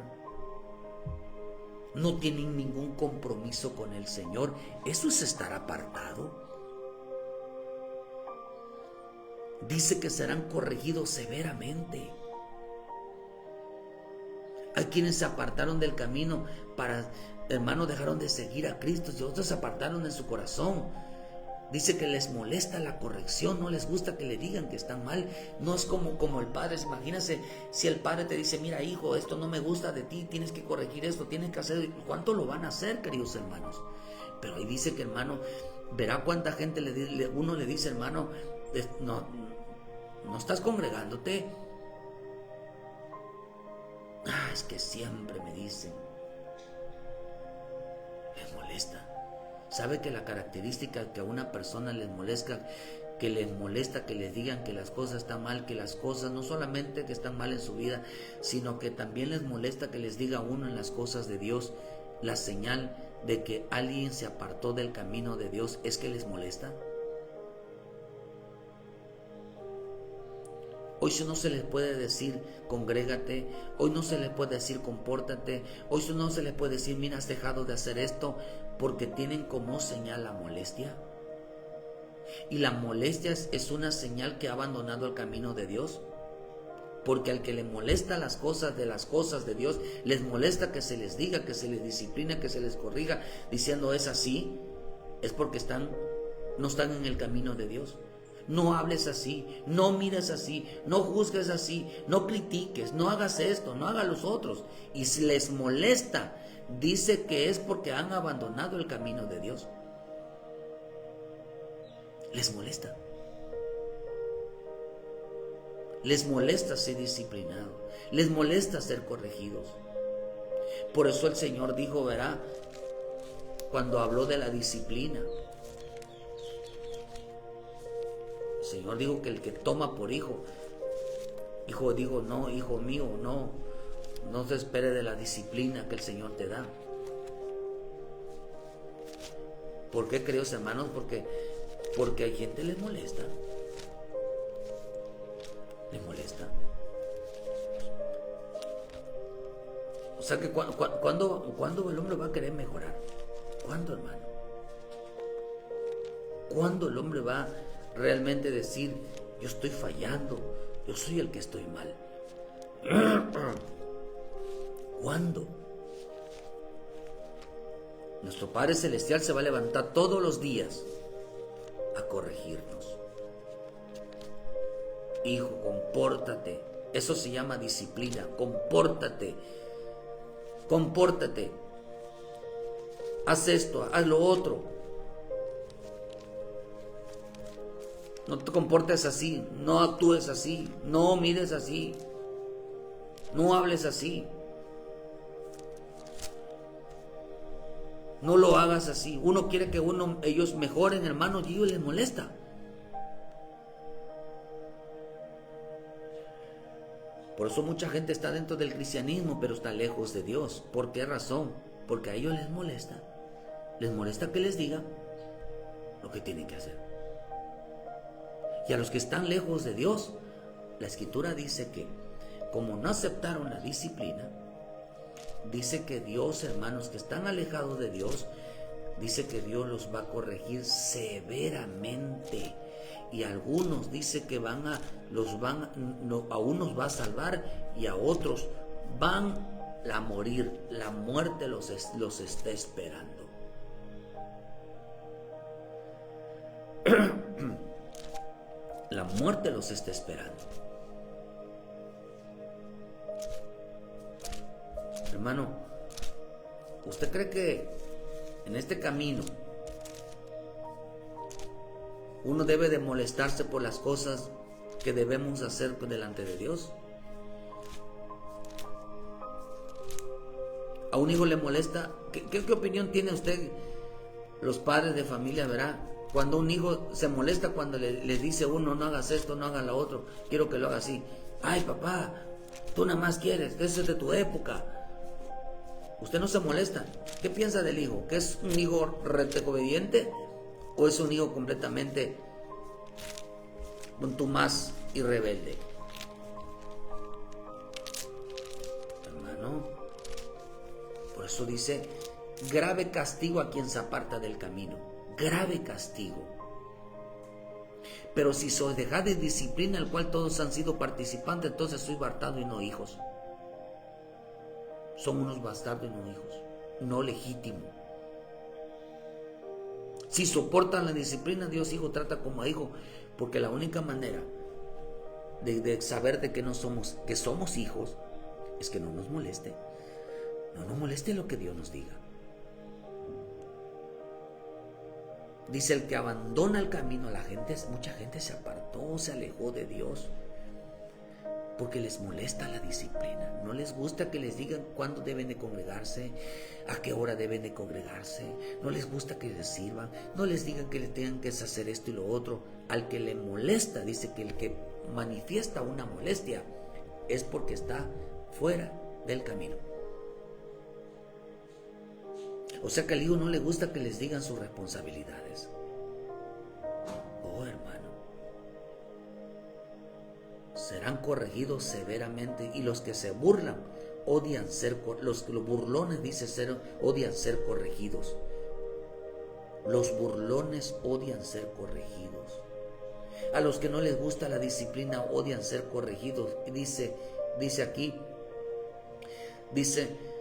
No tienen ningún compromiso con el Señor. Eso es estar apartado. Dice que serán corregidos severamente. Hay quienes se apartaron del camino hermanos, dejaron de seguir a Cristo y otros se apartaron de su corazón. Dice que les molesta la corrección, no les gusta que le digan que están mal. No es como el padre. Imagínense si el padre te dice: mira, hijo, esto no me gusta de ti, tienes que corregir esto, tienes que hacer. ¿Cuánto lo van a hacer, queridos hermanos? Pero ahí dice que, hermano, verá cuánta gente uno le dice: hermano, no estás congregándote. Es que siempre me dicen. Les molesta. ¿Sabe que la característica que a una persona les molesta que les digan que las cosas están mal, que las cosas no solamente que están mal en su vida, sino que también les molesta que les diga a uno en las cosas de Dios? La señal de que alguien se apartó del camino de Dios es que les molesta. Hoy no se les puede decir congrégate, hoy no se les puede decir compórtate, hoy no se les puede decir mira, has dejado de hacer esto, porque tienen como señal la molestia. Y la molestia es una señal que ha abandonado el camino de Dios. Porque al que le molesta las cosas de Dios, les molesta que se les diga, que se les discipline, que se les corrija, diciendo es así, es porque no están en el camino de Dios. No hables así, no mires así, no juzgues así, no critiques, no hagas esto, no hagas los otros. Y si les molesta, dice que es porque han abandonado el camino de Dios. Les molesta. Les molesta ser disciplinados, les molesta ser corregidos. Por eso el Señor dijo, verá, cuando habló de la disciplina, el Señor dijo que el que toma por hijo, digo, no, hijo mío, no se espere de la disciplina que el Señor te da. ¿Por qué, queridos hermanos? Porque hay gente que les molesta. Les molesta. O sea que ¿cuándo el hombre va a querer mejorar? ¿Cuándo, hermano? ¿Cuándo el hombre va realmente decir, yo estoy fallando, yo soy el que estoy mal? ¿Cuándo? Nuestro Padre Celestial se va a levantar todos los días a corregirnos. Hijo, compórtate. Eso se llama disciplina. Compórtate. Haz esto, haz lo otro. No te comportes así, no actúes así, no mires así, no hables así, no lo hagas así. Uno quiere que ellos mejoren, hermanos, y a ellos les molesta. Por eso mucha gente está dentro del cristianismo, pero está lejos de Dios. ¿Por qué razón? Porque a ellos les molesta. Les molesta que les diga lo que tienen que hacer. Y a los que están lejos de Dios, la Escritura dice que como no aceptaron la disciplina, dice que Dios, hermanos, que están alejados de Dios, dice que Dios los va a corregir severamente. Y a algunos dice que a unos va a salvar y a otros van a morir. La muerte los está esperando. La muerte los está esperando. Hermano, ¿usted cree que en este camino uno debe de molestarse por las cosas que debemos hacer delante de Dios? ¿A un hijo le molesta? ¿Qué opinión tiene usted, los padres de familia, verá? Cuando un hijo se molesta cuando le dice uno, no hagas esto, no hagas lo otro, quiero que lo haga así. Ay, papá, tú nada más quieres, eso es de tu época. Usted no se molesta. ¿Qué piensa del hijo? ¿Que es un hijo obediente o es un hijo completamente contumaz y rebelde? Hermano, por eso dice, grave castigo a quien se aparta del camino. Grave castigo. Pero si sois dejad de disciplina, el cual todos han sido participantes, entonces sois bastardos y no hijos. Son unos bastardos y no hijos, no legítimos. Si soportan la disciplina, Dios hijo trata como a hijo, porque la única manera de saber de que somos hijos es que no nos moleste. No nos moleste lo que Dios nos diga. Dice, el que abandona el camino, mucha gente se apartó, se alejó de Dios, porque les molesta la disciplina. No les gusta que les digan cuándo deben de congregarse, a qué hora deben de congregarse. No les gusta que les sirvan, no les digan que les tengan que hacer esto y lo otro. Al que le molesta, dice que el que manifiesta una molestia es porque está fuera del camino. O sea que al hijo no le gusta que les digan sus responsabilidades. Oh, hermano, serán corregidos severamente, y los que se burlan odian ser, los burlones, dice, odian ser corregidos. Los burlones odian ser corregidos. A los que no les gusta la disciplina odian ser corregidos. Dice aquí,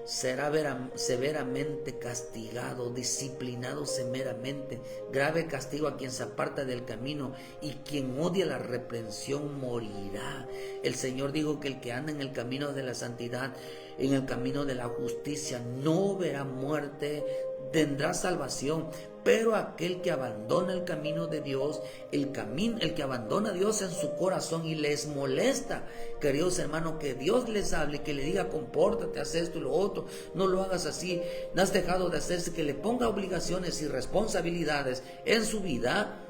será severamente castigado, disciplinado severamente, grave castigo a quien se aparta del camino, y quien odia la reprensión morirá. El Señor dijo que el que anda en el camino de la santidad, en el camino de la justicia, no verá muerte, tendrá salvación. Pero aquel que abandona el camino de Dios, el que abandona a Dios en su corazón y les molesta, queridos hermanos, que Dios les hable, que le diga compórtate, haz esto y lo otro, no lo hagas así, no has dejado de hacerse, que le ponga obligaciones y responsabilidades en su vida,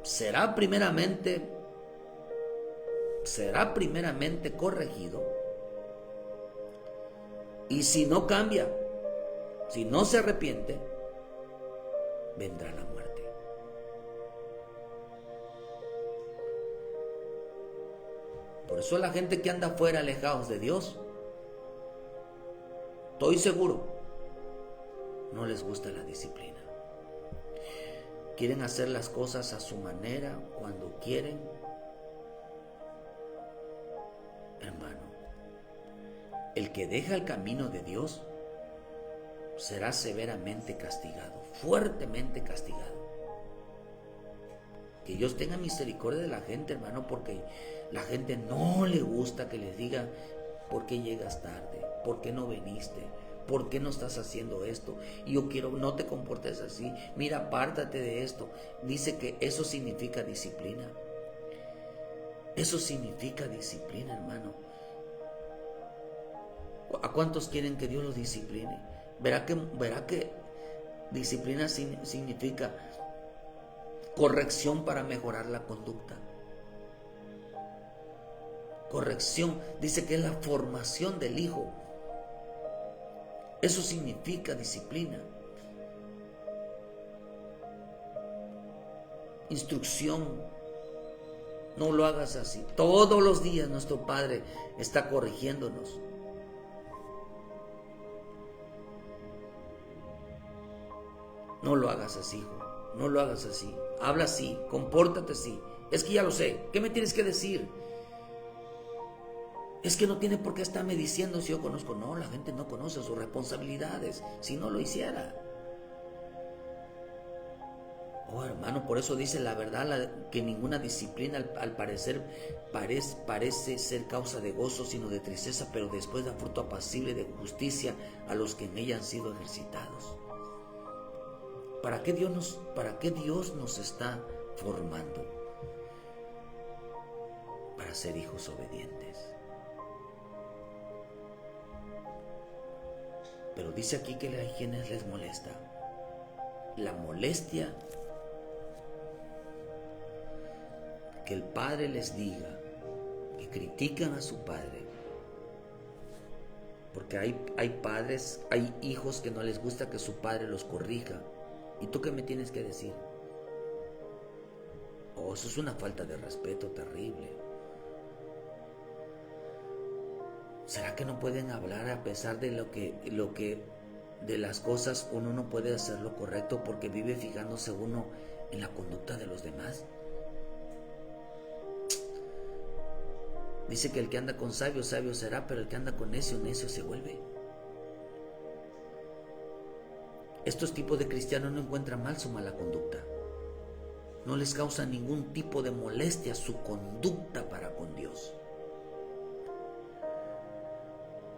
será primeramente corregido. Y si no cambia, si no se arrepiente, vendrá la muerte. Por eso la gente que anda afuera, alejados de Dios, estoy seguro, no les gusta la disciplina. Quieren hacer las cosas a su manera, cuando quieren. Hermano, el que deja el camino de Dios será severamente castigado, fuertemente castigado. Que Dios tenga misericordia de la gente, hermano, porque la gente no le gusta que les digan por qué llegas tarde, por qué no viniste, por qué no estás haciendo esto. Y yo quiero, no te comportes así, mira, apártate de esto. Dice que eso significa disciplina. Eso significa disciplina, hermano. ¿A cuántos quieren que Dios los discipline? Verá que disciplina significa corrección para mejorar la conducta. Corrección, dice que es la formación del hijo. Eso significa disciplina. Instrucción. No lo hagas así. Todos los días nuestro Padre está corrigiéndonos. No lo hagas así, hijo. No lo hagas así. Habla así. Compórtate así. Es que ya lo sé. ¿Qué me tienes que decir? Es que no tiene por qué estarme diciendo si yo conozco. No, la gente no conoce sus responsabilidades. Si no lo hiciera. Oh, hermano, por eso dice la verdad que ninguna disciplina al parecer parece ser causa de gozo, sino de tristeza, pero después da fruto apacible de justicia a los que en ella han sido ejercitados. ¿Para qué Dios nos está formando? Para ser hijos obedientes. Pero dice aquí que hay quienes les molesta. La molestia que el padre les diga, que critican a su padre. Porque hay padres, hay hijos que no les gusta que su padre los corrija. ¿Y tú qué me tienes que decir? Oh, eso es una falta de respeto terrible. ¿Será que no pueden hablar a pesar de lo que de las cosas uno no puede hacer lo correcto porque vive fijándose uno en la conducta de los demás? Dice que el que anda con sabio, sabio será, pero el que anda con necio, necio se vuelve. Estos tipos de cristianos no encuentran mal su mala conducta. No les causa ningún tipo de molestia su conducta para con Dios.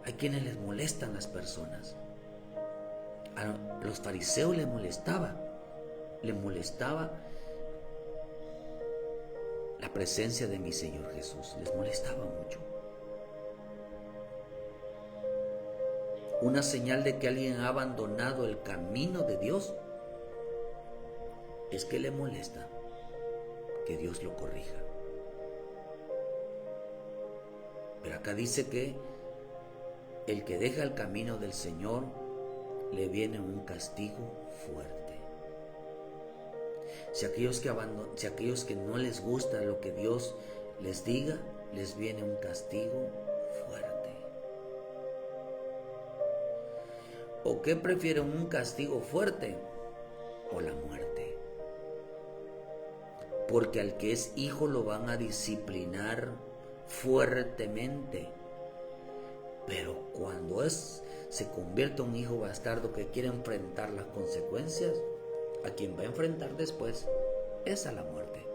Hay quienes les molestan las personas. A los fariseos les molestaba la presencia de mi Señor Jesús. Les molestaba mucho. Una señal de que alguien ha abandonado el camino de Dios es que le molesta que Dios lo corrija. Pero acá dice que el que deja el camino del Señor le viene un castigo fuerte. Si aquellos que no les gusta lo que Dios les diga, les viene un castigo fuerte. ¿O qué prefieren, un castigo fuerte o la muerte? Porque al que es hijo lo van a disciplinar fuertemente. Pero cuando se convierte en un hijo bastardo que quiere enfrentar las consecuencias, a quien va a enfrentar después es a la muerte.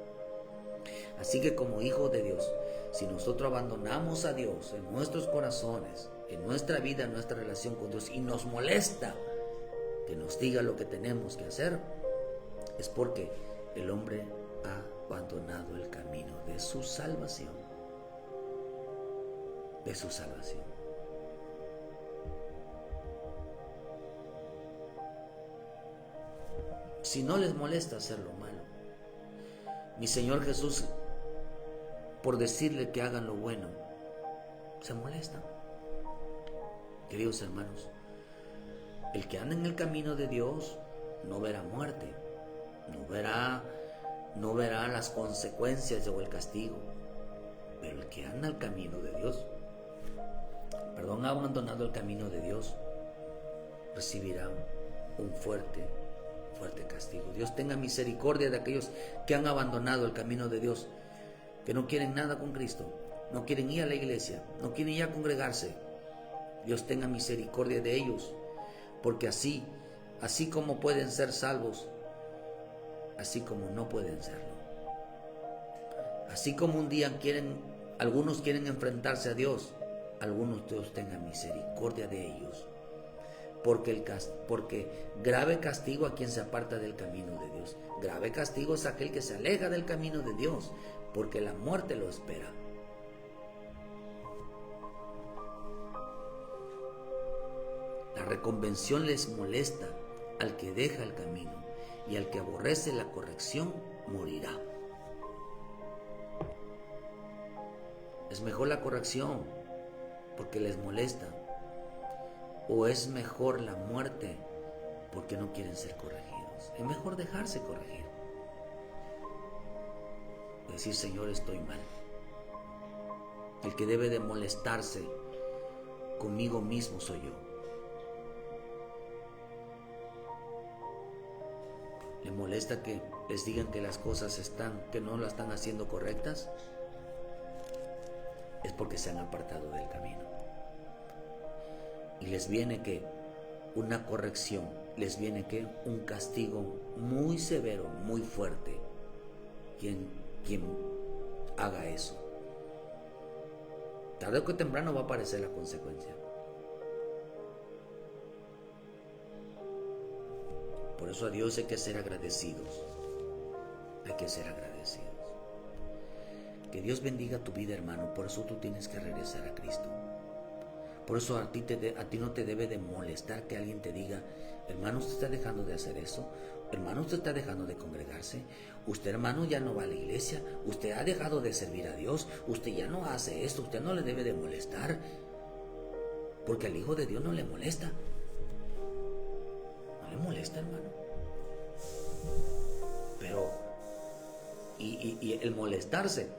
Así que como hijos de Dios, si nosotros abandonamos a Dios en nuestros corazones, en nuestra vida, en nuestra relación con Dios, y nos molesta que nos diga lo que tenemos que hacer, es porque el hombre ha abandonado el camino de su salvación. De su salvación. Si no les molesta hacer lo malo, mi Señor Jesús, por decirle que hagan lo bueno, se molesta. Queridos hermanos, el que anda en el camino de Dios no verá muerte, no verá las consecuencias o el castigo. Pero el que anda el camino de Dios, ha abandonado el camino de Dios, recibirá un fuerte castigo. Dios tenga misericordia de aquellos que han abandonado el camino de Dios, que no quieren nada con Cristo, no quieren ir a la iglesia, no quieren ir a congregarse. Dios tenga misericordia de ellos, porque así como pueden ser salvos, así como no pueden serlo. Así como un día algunos quieren enfrentarse a Dios, algunos Dios tenga misericordia de ellos. Porque grave castigo a quien se aparta del camino de Dios. Grave castigo es aquel que se aleja del camino de Dios, porque la muerte lo espera. La reconvención les molesta al que deja el camino, y al que aborrece la corrección morirá. ¿Es mejor la corrección porque les molesta? ¿O es mejor la muerte porque no quieren ser corregidos? Es mejor dejarse corregir. Decir, Señor, estoy mal. El que debe de molestarse conmigo mismo soy yo. ¿Le molesta que les digan que las cosas que no las están haciendo correctas? Es porque se han apartado del camino. Y les viene que una corrección, les viene que un castigo muy severo, muy fuerte. Quien haga eso, tarde o temprano va a aparecer la consecuencia. Por eso a Dios hay que ser agradecidos. Hay que ser agradecidos. Que Dios bendiga tu vida, hermano. Por eso tú tienes que regresar a Cristo. Por eso a ti no te debe de molestar que alguien te diga, hermano, usted está dejando de hacer eso. Hermano, usted está dejando de congregarse. Usted, hermano, ya no va a la iglesia. Usted ha dejado de servir a Dios. Usted ya no hace esto. Usted no le debe de molestar. Porque al Hijo de Dios no le molesta. No le molesta, hermano. Pero, y el molestarse,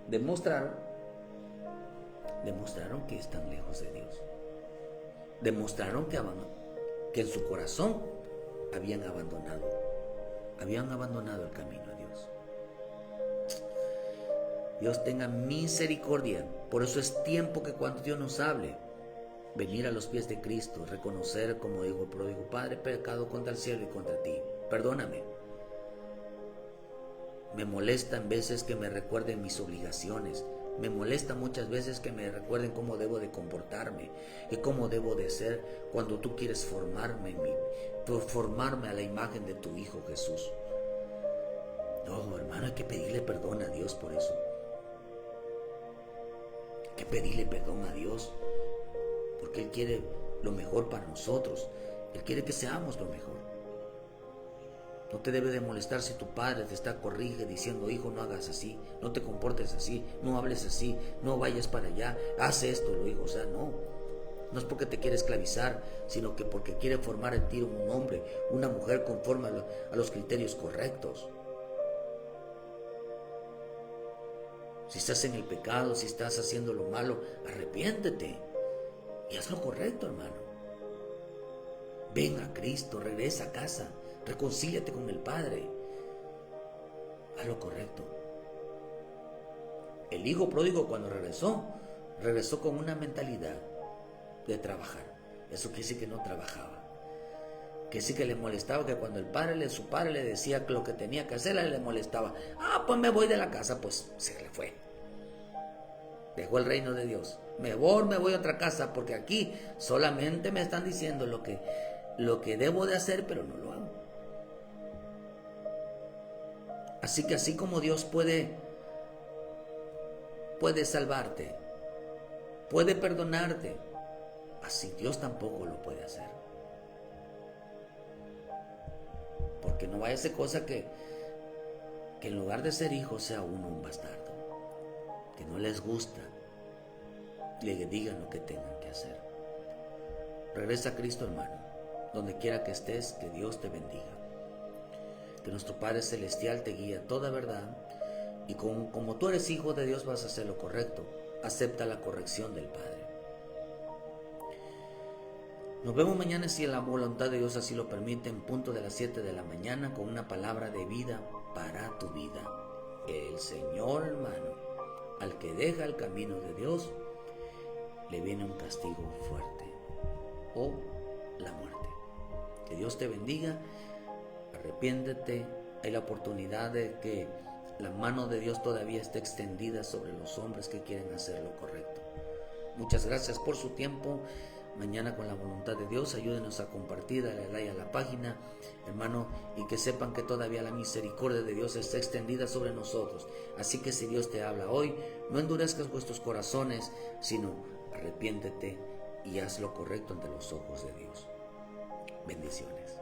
demostraron que están lejos de Dios. Demostraron que en su corazón habían abandonado el camino a Dios. Dios tenga misericordia. Por eso es tiempo que cuando Dios nos hable, venir a los pies de Cristo, reconocer como hijo pródigo, Padre, he pecado contra el cielo y contra ti, perdóname. Me molesta en veces que me recuerden mis obligaciones. Me molesta muchas veces que me recuerden cómo debo de comportarme y cómo debo de ser cuando tú quieres formarme a la imagen de tu Hijo Jesús. No, hermano, hay que pedirle perdón a Dios por eso. Hay que pedirle perdón a Dios porque Él quiere lo mejor para nosotros. Él quiere que seamos lo mejor. No te debe de molestar si tu padre te está corrige diciendo, hijo, no hagas así, no te comportes así, no hables así, no vayas para allá, haz esto, lo hijo. O sea, no es porque te quiere esclavizar, sino que porque quiere formar en ti un hombre, una mujer conforme a los criterios correctos. Si estás en el pecado, si estás haciendo lo malo, arrepiéntete y haz lo correcto, hermano. Ven a Cristo, regresa a casa. Reconcíliate con el Padre. Haz lo correcto. El hijo pródigo cuando regresó con una mentalidad de trabajar. Eso quiere decir que no trabajaba. Quiere decir que le molestaba que cuando su padre le decía lo que tenía que hacer, a él le molestaba. Pues me voy de la casa, pues se le fue. Dejó el reino de Dios. Me voy a otra casa porque aquí solamente me están diciendo lo que debo de hacer, pero no lo hago. Así que así como Dios puede salvarte, puede perdonarte, así Dios tampoco lo puede hacer. Porque no vaya a ser cosa que en lugar de ser hijo sea uno un bastardo, que no les gusta, le digan lo que tengan que hacer. Regresa a Cristo, hermano, donde quiera que estés, que Dios te bendiga. Que nuestro Padre Celestial te guíe a toda verdad y como tú eres hijo de Dios vas a hacer lo correcto. Acepta la corrección del Padre. Nos vemos mañana si la voluntad de Dios así lo permite, en punto de las 7 de la mañana con una palabra de vida para tu vida. El Señor, hermano, al que deja el camino de Dios, le viene un castigo fuerte o la muerte. Que Dios te bendiga. Arrepiéntete, hay la oportunidad de que la mano de Dios todavía esté extendida sobre los hombres que quieren hacer lo correcto. Muchas gracias por su tiempo. Mañana con la voluntad de Dios, ayúdenos a compartir, darle like a la página, hermano, y que sepan que todavía la misericordia de Dios está extendida sobre nosotros. Así que si Dios te habla hoy, no endurezcas vuestros corazones, sino arrepiéntete y haz lo correcto ante los ojos de Dios. Bendiciones.